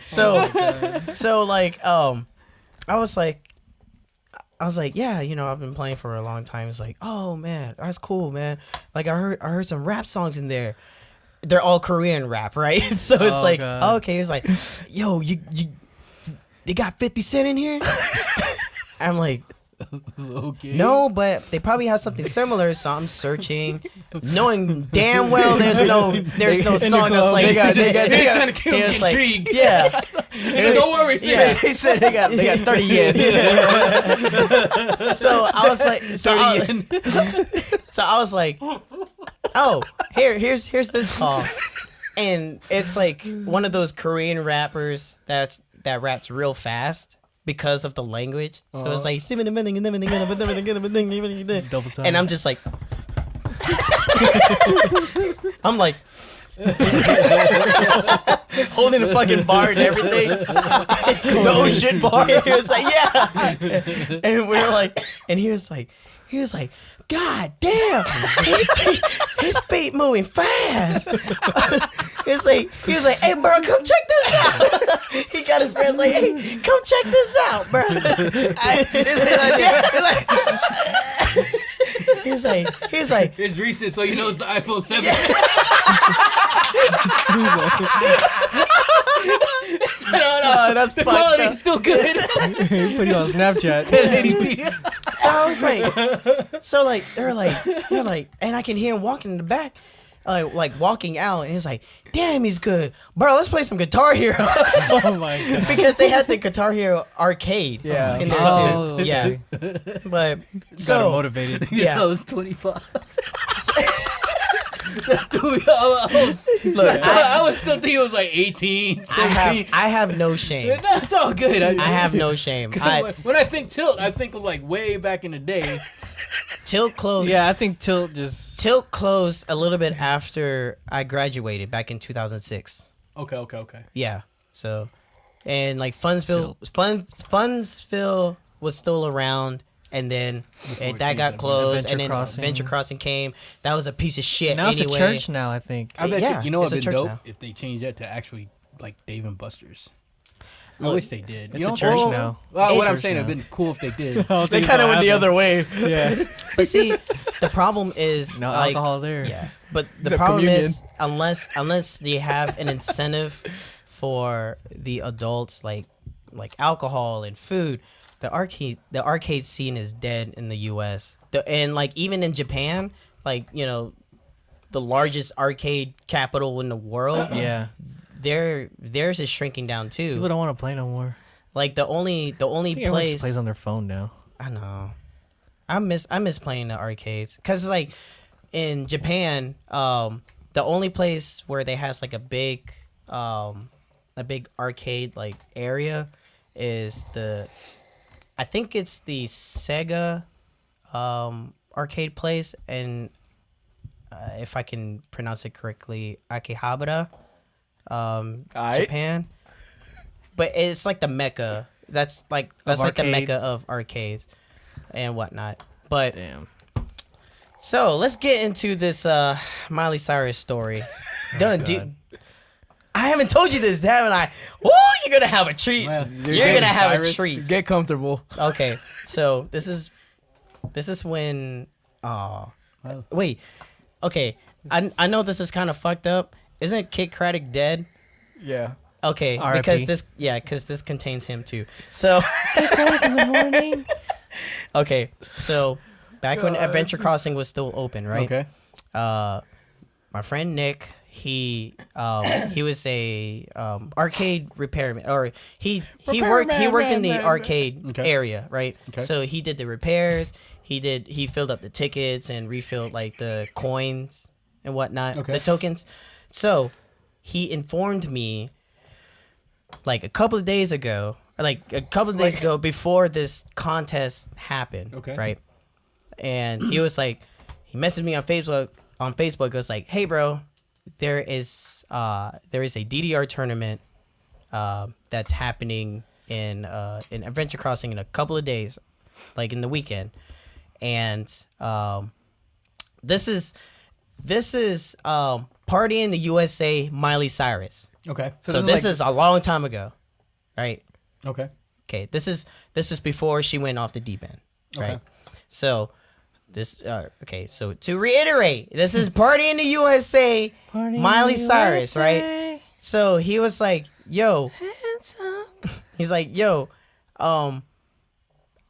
So like I was like, yeah, you know, I've been playing for a long time. It's like, oh man, that's cool, man. Like I heard some rap songs in there. They're all Korean rap, right? So it's Oh, like, God. okay, it's like, yo, you they got 50 Cent in here? I'm like, Okay. no, but they probably have something similar. So I'm searching, knowing damn well there's no song that's like. They got- They're trying to keep He him was like, intrigued. yeah. Don't worry, Yeah. They said they got 30 yen. So I was like, so I was like, oh, here's this song, and it's like one of those Korean rappers that raps real fast because of the language. So it's like, Double time. and I'm just like, I'm like. Holding the fucking bar and everything. The oh shit bar. He was like, yeah. And we were like, and he was like, God damn, his feet moving fast. He was like, hey bro, come check this out. He got his friends like, hey, come check this out, bro. He was like, It's recent, so you know it's the iPhone 7. No, that's the fucked quality's up. still good. Put you on Snapchat. 1080p. So I was like, they're like, and I can hear him walking in the back, like walking out, and he's like, damn, he's good, bro. Let's play some Guitar Hero. Oh my god. Because they had the Guitar Hero arcade Yeah. in there Oh, too. Yeah, okay. but Got him so motivated. Yeah, I yeah. was 25. Dude, I was still thinking it was like 18, 17. I have no shame. That's all good. I have no shame. When I think Tilt, I think of like way back in the day. Tilt closed. Yeah, I think Tilt closed a little bit after I graduated back in 2006. Okay. Yeah. So, and like Funsville was still around, and then that got closed, Adventure and then Crossing. Adventure Crossing came. That was a piece of shit. Now it's anyway. a church now, I think. I bet Yeah, you know it's what's a been church dope now. if they changed that to actually like Dave and Buster's. I Look, wish they did. It's You a don't church think- now. Well, what I'm Church saying, now. it'd been cool if they did. They kind of went the other way. Yeah. But see, the problem is No like, alcohol there. Yeah, but the The problem communion. is unless they have an incentive for the adults, like alcohol and food, the arcade scene is dead in the U.S. And like even in Japan, like the largest arcade capital in the world. Yeah. Theirs is shrinking down too. People don't want to play no more. Like the only Everyone just place plays on their phone now. I know. I miss playing the arcades because like in Japan, the only place where they has like a big arcade like area is I think it's the Sega arcade place, and if I can pronounce it correctly, Akihabara, Japan. But it's like the mecca. That's like the mecca of arcades and whatnot. But Damn. so let's get into this Miley Cyrus story. Done, dude. I haven't told you this, haven't I? Woo, you're gonna have a treat. Well, you're gonna have a treat. Get comfortable. Okay, so this is when. Wait. Okay, I know this is kind of fucked up. Isn't Kid Craddock dead? Yeah. Okay, R.I.P. because this contains him too. So. in the morning. Okay, so back when Adventure Crossing was still open, right? Okay. My friend Nick, he was a arcade repairman, or he worked in the arcade area, right? Okay. So he did the repairs. He filled up the tickets and refilled like the coins and whatnot, Okay. the tokens. So he informed me like a couple of days ago, before this contest happened, Okay. right? And he was like, he messaged me on Facebook. It was like, hey bro, there is a DDR tournament that's happening in Adventure Crossing in a couple of days, like in the weekend, and this is Party in the USA Miley Cyrus. Okay. So this is a long time ago, right? Okay. Okay, this is before she went off the deep end, right? Okay. So this so to reiterate, this is Party in the USA, Miley Cyrus, right? So he was like, "Yo," he's like, "Yo,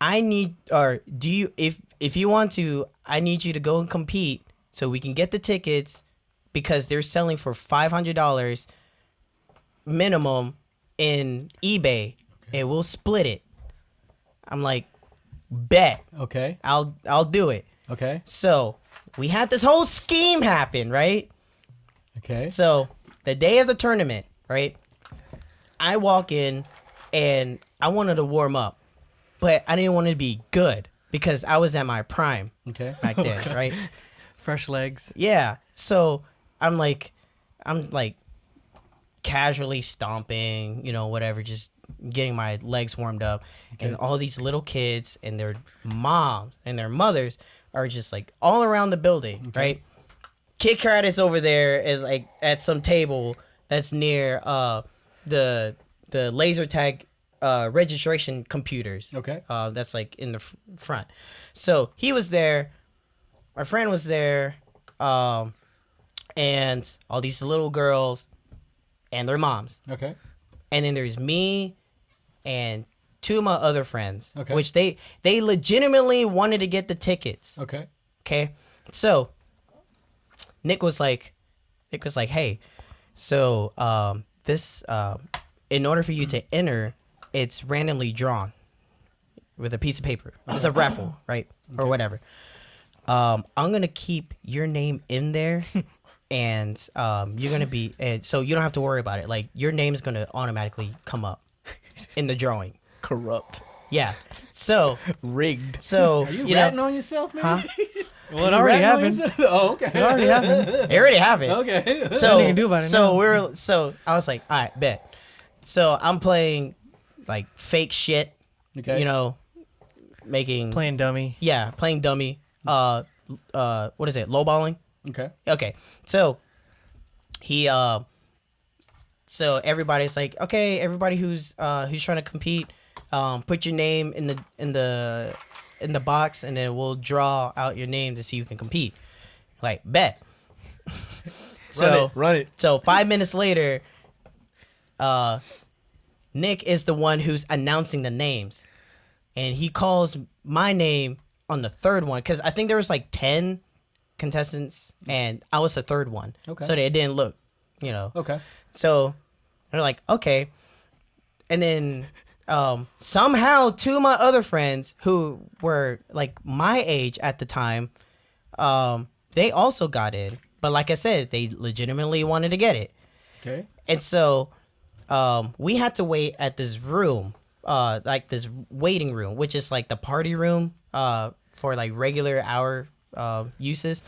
I need, or do you, if you want to, I need you to go and compete so we can get the tickets because they're selling for $500 minimum in eBay, and we'll split it." I'm like, bet. Okay. I'll do it. Okay. So we had this whole scheme happen, right? Okay. So the day of the tournament, right? I walk in and I wanted to warm up, but I didn't want to be good because I was at my prime Okay. back then, right? Fresh legs. Yeah. So I'm like casually stomping, whatever, just getting my legs warmed up. Okay. And all these little kids and their moms and their mothers are just like all around the building, right? Kid Craddock is over there and like at some table that's near the laser tag registration computers. Okay. That's like in the front. So he was there. My friend was there. And all these little girls and their moms. Okay. And then there's me and two of my other friends, Okay. which they legitimately wanted to get the tickets. Okay. Okay. So Nick was like, hey, so this in order for you to enter, it's randomly drawn with a piece of paper. It's a raffle, right? Or whatever. I'm gonna keep your name in there. And you're gonna be, and so you don't have to worry about it. Like your name's gonna automatically come up in the drawing. Corrupt. Yeah. So Rigged. so Are you you ratting know, on yourself, man? huh? Well, it already happened. Oh, okay. It already happened. They already have it. Okay. So Nothing you can do about it now. So I was like, all right, bet. So I'm playing like fake shit. Okay. Making Playing dummy. yeah, playing dummy. What is it? Lowballing. Okay. Okay, so he so everybody's like, okay, everybody who's trying to compete, put your name in the box, and then we'll draw out your name to see who can compete. Like, bet. Run it. So 5 minutes later, Nick is the one who's announcing the names. and he calls my name on the third one because I think there was like 10 contestants, and I was the third one. Okay. So they didn't look, Okay. So they're like, okay. And then somehow two of my other friends who were like my age at the time, they also got in. But like I said, they legitimately wanted to get it. Okay. And so we had to wait at this room, like this waiting room, which is like the party room for like regular hour uses.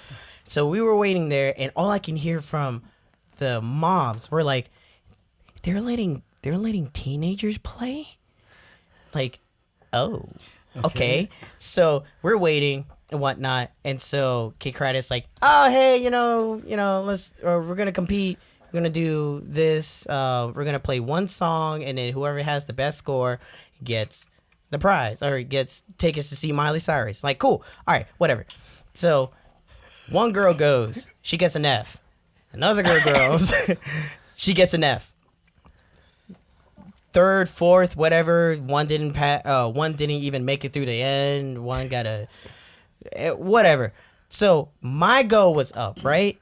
So we were waiting there, and all I can hear from the moms were like, they're letting teenagers play? Like, oh, okay. So we're waiting and whatnot, and so Kid Kratos like, oh hey, we're gonna compete. We're gonna do this. We're gonna play one song, and then whoever has the best score gets the prize or gets tickets to see Miley Cyrus. Like, cool. All right, whatever. So one girl goes, she gets an F. Another girl goes, she gets an F. Third, fourth, whatever. One didn't even make it through the end. One got a whatever. So my goal was up, right?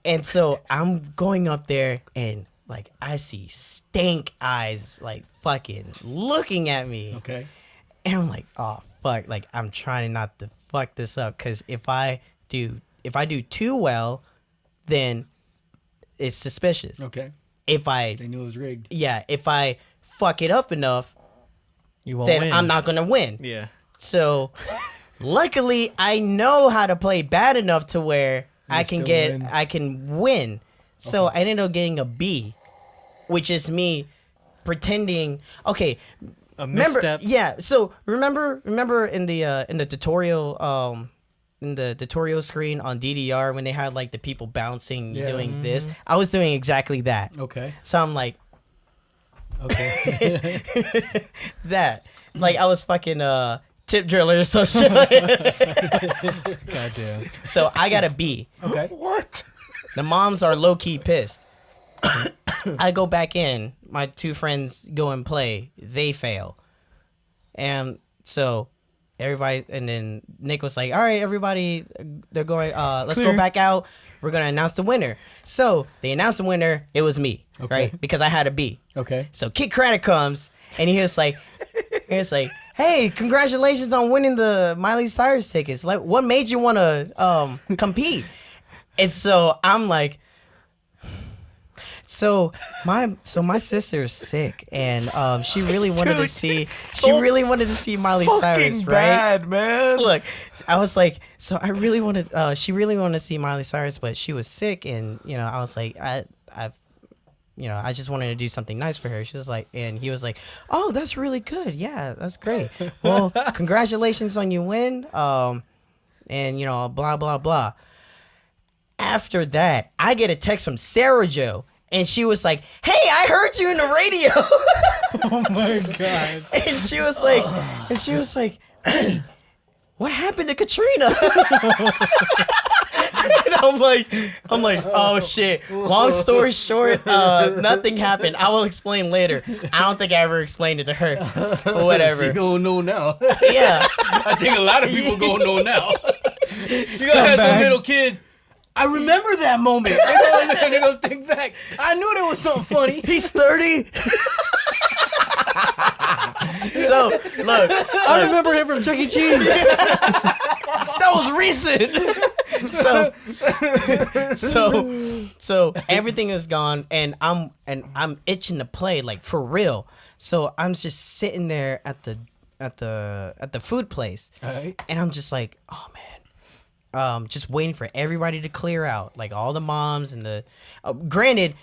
And so I'm going up there, and like I see stank eyes like fucking looking at me. Okay. And I'm like, oh fuck, like I'm trying not to fuck this up, because if I do too well, then it's suspicious. Okay. If They knew it was rigged. if I fuck it up enough, You won't then win. I'm not gonna win. Yeah. So luckily I know how to play bad enough to where I can win. So I ended up getting a B, which is me pretending. Okay, A remember? misstep. Yeah. So remember in the tutorial in the tutorial screen on DDR when they had like the people bouncing doing this, I was doing exactly that. Okay. So I'm like Okay. that, like I was fucking tip driller or some shit. Goddamn. So I got a B. Okay. What? The moms are low key pissed. I go back in. My two friends go and play. They fail. And so everybody, and then Nick was like, all right, everybody, they're going, let's go back out. We're going to announce the winner. So they announced the winner. It was me, Okay. right? Because I had a B. Okay. So Kid Craddock comes, and he was like, hey, congratulations on winning the Miley Cyrus tickets. Like, what made you want to compete? And so I'm like, so my sister is sick, and she really wanted to see Miley Cyrus, right? Bad, man. Look, I was like, so I really wanted, she really wanted to see Miley Cyrus, but she was sick, and I was like, I just wanted to do something nice for her. She was like, and he was like, oh, that's really good. Yeah, that's great. Well, congratulations on your win. And blah blah blah. After that, I get a text from Sarah Jo, and she was like, hey, I heard you in the radio. Oh my god. And she was like, hey, what happened to Katrina? And I'm like, oh shit. Long story short, nothing happened. I will explain later. I don't think I ever explained it to her. But whatever. She gonna know now. Yeah. I think a lot of people gonna know now. You gotta have some little kids. I remember that moment. They're gonna think back. I knew there was something funny. He's 30. So look, I remember him from Chuck E. Cheese. That was recent. So everything is gone, and I'm itching to play, like for real. So I'm just sitting there at the food place, Alright. and I'm just like, oh man. Just waiting for everybody to clear out, like all the moms and the. Granted,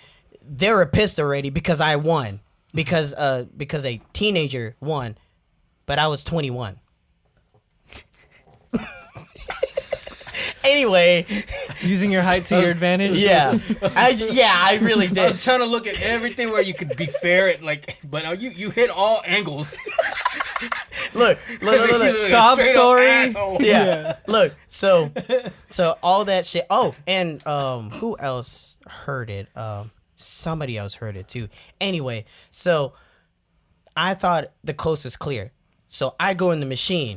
they were pissed already because I won, because a teenager won, but I was 21. Anyway, Using your height to your advantage. yeah, I really I did. was trying to look at everything where you could be fair at, like, but you hit all angles. Look. Sob Straight up story. asshole. Yeah. Look, so all that shit. Oh, and who else heard it? Somebody else heard it too. Anyway, so I thought the coast was clear. So I go in the machine,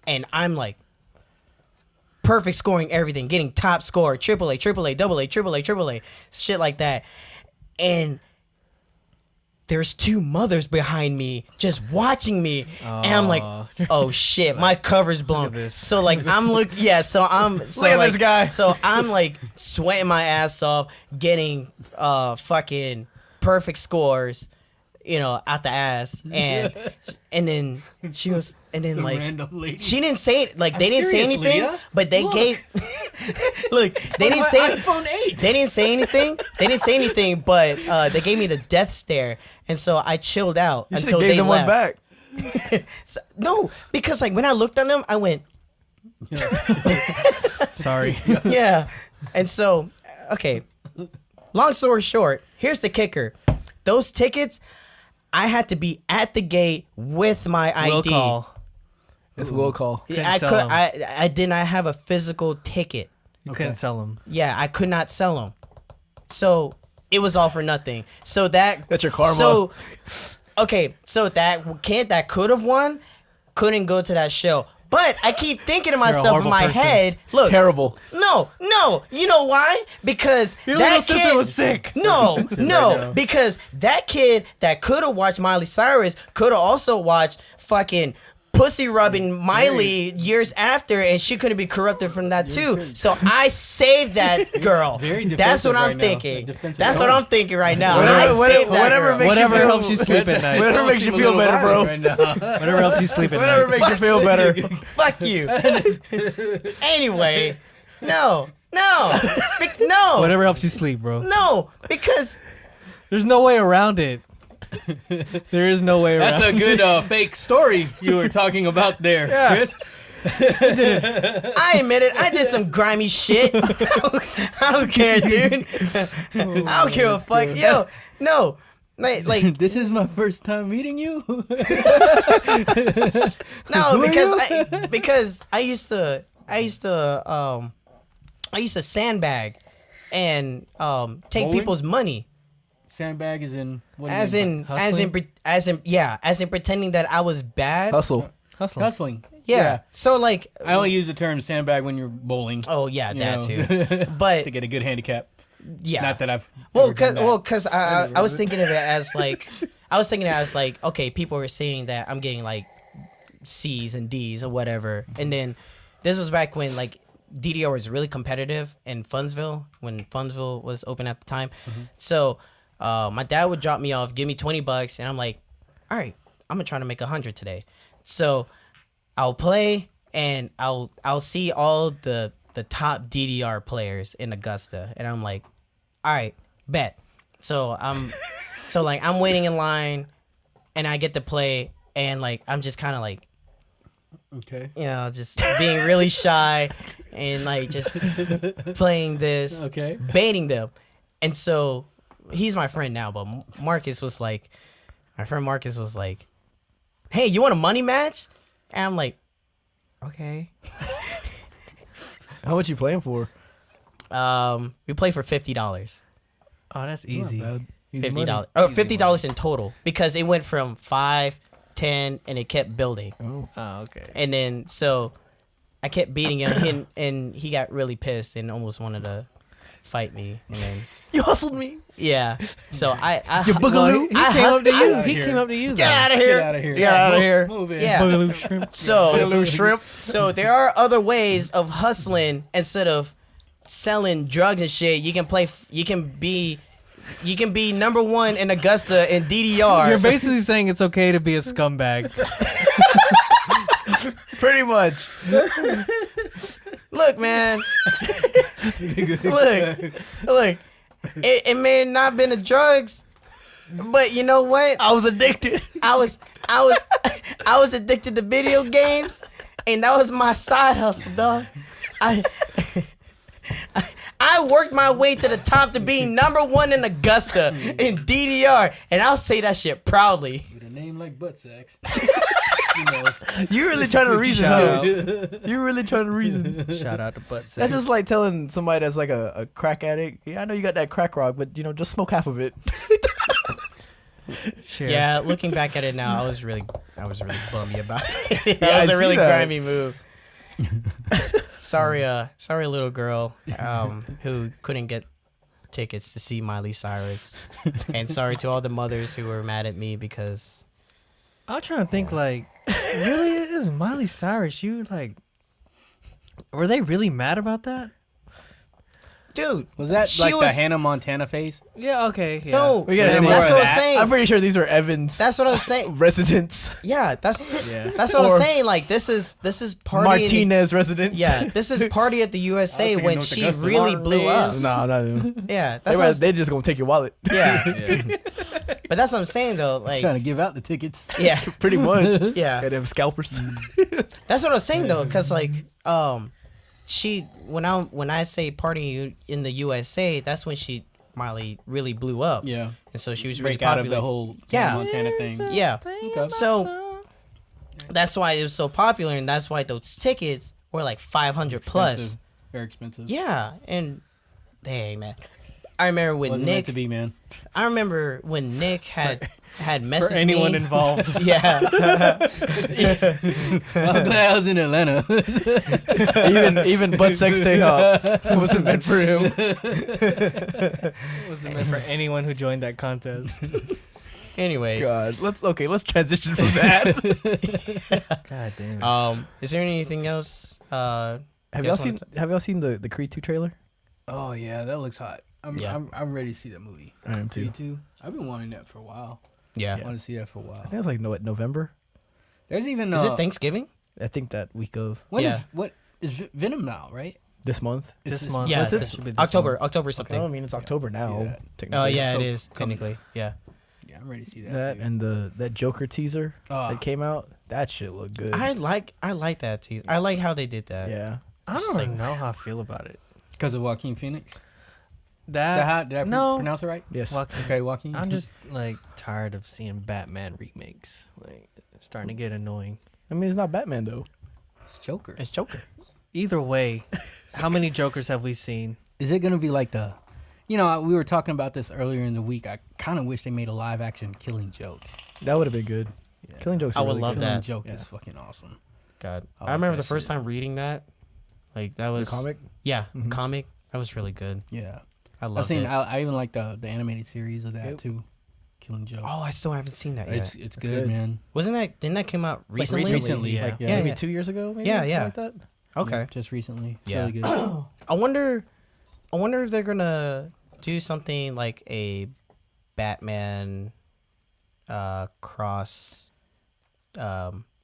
and I'm like, perfect scoring everything, getting top score, AAA, AAA, AA, AAA, AAA, shit like that. And there's two mothers behind me just watching me, and I'm like, oh shit, my cover's blown. So like I'm look at this guy. So I'm like sweating my ass off, getting fucking perfect scores, out the ass, and then she was, and then like Random lady. she didn't say like they didn't say serious, anything, Leah. but they gave look they didn't say iPhone 8. they didn't say anything. They didn't say anything, but they gave me the death stare, and so I chilled out You should until have gave they them left. one back. No, because like when I looked at them, I went, Sorry. yeah. And so, okay. Long story short, here's the kicker: those tickets, I had to be at the gate with my Will ID. call. It's will call. Couldn't I sell could. 'em. I did not have a physical ticket. You couldn't sell them. Yeah, I could not sell them. So it was all for nothing. So that That's your karma. So okay, so that kid that could have won couldn't go to that show. But I keep thinking to myself in horrible my person. head, look, Terrible. no, you know why? Because Your that little sister kid was sick. No, because that kid that could have watched Miley Cyrus could have also watched fucking pussy rubbing Miley years after, and she couldn't be corrupted from that too. So I saved that girl. Very That's what defensive I'm right now. thinking. Defensive. That's what I'm thinking right now. Whatever- I whatever- saved that whatever girl. makes Whatever you feel, helps you sleep at night. Whatever makes you feel better, bro. Right now. Whatever helps you sleep at Whatever night. makes you feel better. Fuck you. Anyway, no. No, Whatever helps you sleep, bro. no, because There's no way around it. There is no way around. That's a good fake story you were talking about there, Chris. I admit it, I did some grimy shit. I don't care, dude. I don't give a fuck. Yo, no. Like This is my first time meeting you. no, because I used to sandbag and take Bowling? people's money. Sandbag is in what do you As mean? in pretending that I was bad. Hustle. Hustling. Yeah. So like I only use the term sandbag when you're bowling. oh yeah, you that know, too. But to get a good handicap. yeah. Not that I've Well, ever done cause, that. I was thinking of it as like, okay, people were saying that I'm getting like C's and D's or whatever, and then this was back when like DDR was really competitive in Funsville when Funsville was open at the time. So, my dad would drop me off, give me $20, and I'm like, all right, I'm gonna try to make 100 today. So, I'll play and I'll see all the top DDR players in Augusta, and I'm like, all right, bet. So I'm waiting in line, and I get to play, and like I'm just kind of like, Okay. just being really shy, and like just playing this, Okay. baiting them, and so he's my friend now, but Marcus was like, my friend Marcus was like, hey, you want a money match? And I'm like, okay. How much you playing for? We play for $50. Oh, that's easy. $50. Oh, $50 in total because it went from 5, 10, and it kept building. Oh, okay. And then so I kept beating him, and he got really pissed and almost wanted to fight me. And then You hustled me. yeah, so I You boogaloo. He came up to you. outta He here. came up to you. get out of Get here. out of here. Get out of here. Move in. Yeah. Boogaloo shrimp. So shrimp. so there are other ways of hustling instead of selling drugs and shit. You can play. You can be number one in Augusta in DDR. You're basically saying it's okay to be a scumbag. Pretty much. Look, man. look. It may have not been the drugs, but you know what? I was addicted. I was addicted to video games, and that was my side hustle, dog. I worked my way to the top to being number one in Augusta in DDR, and I'll say that shit proudly. With a name like buttsecks. You really trying to reason, Shout huh? out. You really trying to reason. Shout out to buttsecks. That's just like telling somebody that's like a crack addict. Yeah, I know you got that crack rock, but just smoke half of it. Share. Yeah, looking back at it now, I was really bummy about it. Yeah, That was I a really see that. grimy move. Sorry, little girl, who couldn't get tickets to see Miley Cyrus, and sorry to all the mothers who were mad at me because I'm trying to think, like, really, is Miley Cyrus? You like, were they really mad about that? dude, Was that she like the was- Hannah Montana phase? Yeah. Okay. Yeah. no, We gotta do more that's of what I'm that. saying. I'm pretty sure these were Evan's That's what I was saying. residents. Yeah, that's Yeah. what Or I'm saying. Like this is party. Martinez residents. Yeah, this is party at the USA thinking when North she Augusta. really blew up. No, not even. Yeah, They, that's what I was, they just gonna take your wallet. yeah. But that's what I'm saying though. Like, Trying to give out the tickets. yeah, Pretty much. yeah. Got them scalpers. That's what I was saying though, because like, she when I say party in the USA, that's when Miley really blew up. Yeah. And so she was really Break out of popular. the whole Yeah. Hannah Montana thing. Yeah. Okay. So that's why it was so popular, and that's why those tickets were like 500 plus. Expensive. Very expensive. Yeah, and dang man, I remember when Wasn't meant Nick. to be, man. I remember when Nick had messaged For anyone me. involved. Yeah. I'm glad I was in Atlanta. even buttsecks stay up. It wasn't meant for him. It wasn't meant for anyone who joined that contest. Anyway, God, let's transition from that. God damn. is there anything else? Have Yes, y'all seen the Creed 2 trailer? Oh yeah, that looks hot. Yeah. I'm ready to see that movie. I am too. Me too. I've been wanting that for a while. Yeah. I want to see that for a I while. think it's like November. There's even Is it Thanksgiving? I think that week of Yeah. what is Venom now, right? this month. This month. Yeah, What's it? This should be this October month. October I something. don't mean it's October see now. that. Oh technically. yeah, So it is coming. technically. Yeah. Yeah, I'm ready to see that. That too. and that Joker teaser that came out. That shit looked good. I like that tease. I like how they did that. yeah. I don't really know how I feel about it. Because of Joaquin Phoenix. That, Is that how, did I no. pronounce it right? Yes. Okay, Joaquin. I'm just like tired of seeing Batman remakes. Like, it's starting to get annoying. I mean, it's not Batman though. It's Joker. It's Joker. Either way, how many Jokers have we seen? Is it gonna be like the? You know, we were talking about this earlier in the week. I kind of wish they made a live action Killing Joke. That would have been good. Killing Joke's I would really love good. Killing that. Joke Yeah. is fucking awesome. God, I I like remember that the first shit. time reading that. Like that The was comic. Yeah, Mhm. comic. That was really good. Yeah, I I've loved seen. it. I even like the animated series of that Yep. too. Killing Joke. Oh, I still haven't seen that yet. it's It's good, good. man. Didn't that come out Like recently? recently, yeah. like, Yeah, Yeah, maybe yeah. 2 years ago. Maybe, Yeah, something yeah. like that. Okay. Yeah, just recently. It's Yeah. really good. I wonder if they're gonna do something like a Batman cross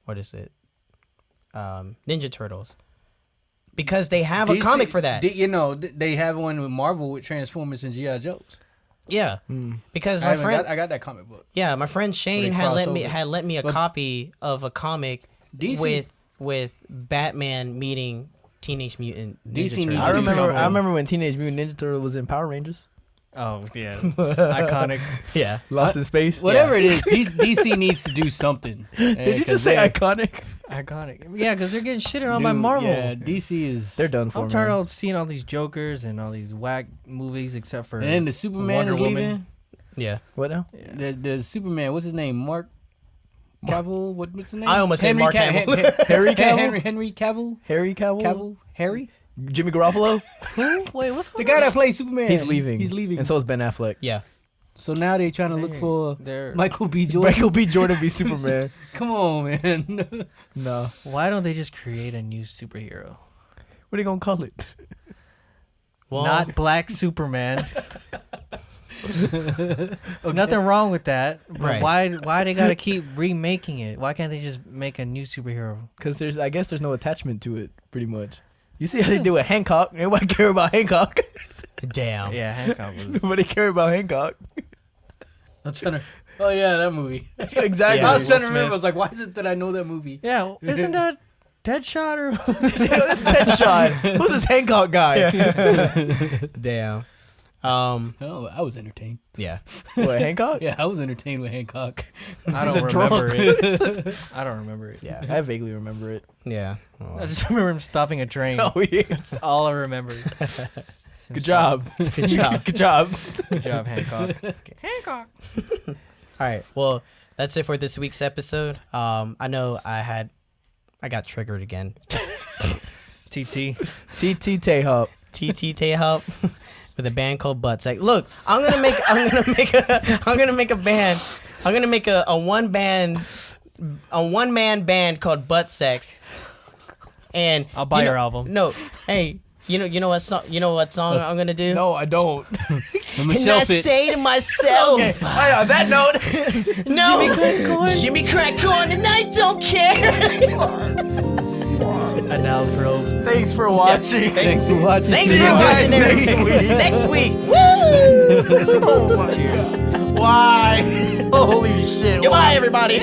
what is it? Ninja Turtles. Because they have a comic for that. You know, they have one with Marvel with Transformers and G.I. Joes. Yeah. Mm. Because I my got that comic book. my friend Shane they had cross lent me a But- copy of a comic DC with Batman meeting Teenage Mutant Ninja DC Turtles. needs I to do remember. something. I remember when Teenage Mutant Ninja Turtle was in Power Rangers. Oh, yeah. Iconic. Yeah. Lost in Space. Whatever it is, DC needs to do something. Did you just say iconic? Iconic. Yeah, because they're getting shitted on by Marvel. Yeah, DC is. They're done for. I'm tired man. of seeing all these Jokers and all these whack movies except for And then the Superman Wonder is Woman. leaving. Yeah. What now? The Superman, what's his name? Mark Cavill. What's his name? I almost said Mark Hamill. Harry Cavill. Henry Cavill. Harry Cavill. Cavill. Harry. Jimmy Garoppolo. Who? Wait, what's The going guy that plays Superman. He's leaving. He's leaving. And so is Ben Affleck. Yeah. So now they're trying to look for They're, Michael B. Jordan. Michael B. Jordan be Superman. Come on, man. No. why don't they just create a new superhero? What are you gonna call it? Well, Not Black Superman. Nothing wrong with that. But Right. why they gotta keep remaking it? Why can't they just make a new superhero? Because I guess there's no attachment to it, pretty much. You see how they do with Hancock? Nobody care about Hancock. damn. Yeah, Hancock was. Nobody care about Hancock. I'm trying to. Oh yeah, that movie. Exactly. Yeah. I was trying to Will remember. Smith. I was like, why is it that I know that movie? Yeah, isn't that Deadshot or? Deadshot. Who's this Hancock guy? Damn. Oh, I was entertained. Yeah. What, Hancock? Yeah, I was entertained with Hancock. I He's don't a drunk. remember it. I don't remember it. Yeah. I vaguely remember it. Yeah. I just remember him stopping a train. Oh yeah. That's all I remember. Good job. Good job. Good job. Good job, Hancock. right. Well, that's it for this week's episode. I know I got triggered again. TT. TT Tay-Hop. TT Tay-Hop with a band called Buttsecks. Look, I'm gonna make a band. I'm gonna make a one man band called Buttsecks. And I'll buy your album. No, hey, you know what song I'm gonna do? No, I don't. And I say to myself, Okay. Hey, on that note, no, Jimmy crack corn, and I don't care. An outro. thanks for watching. Thanks for watching. Thanks See for you watching, next everybody. week. Next week. Oh my God. Why? Holy shit. Goodbye, everybody.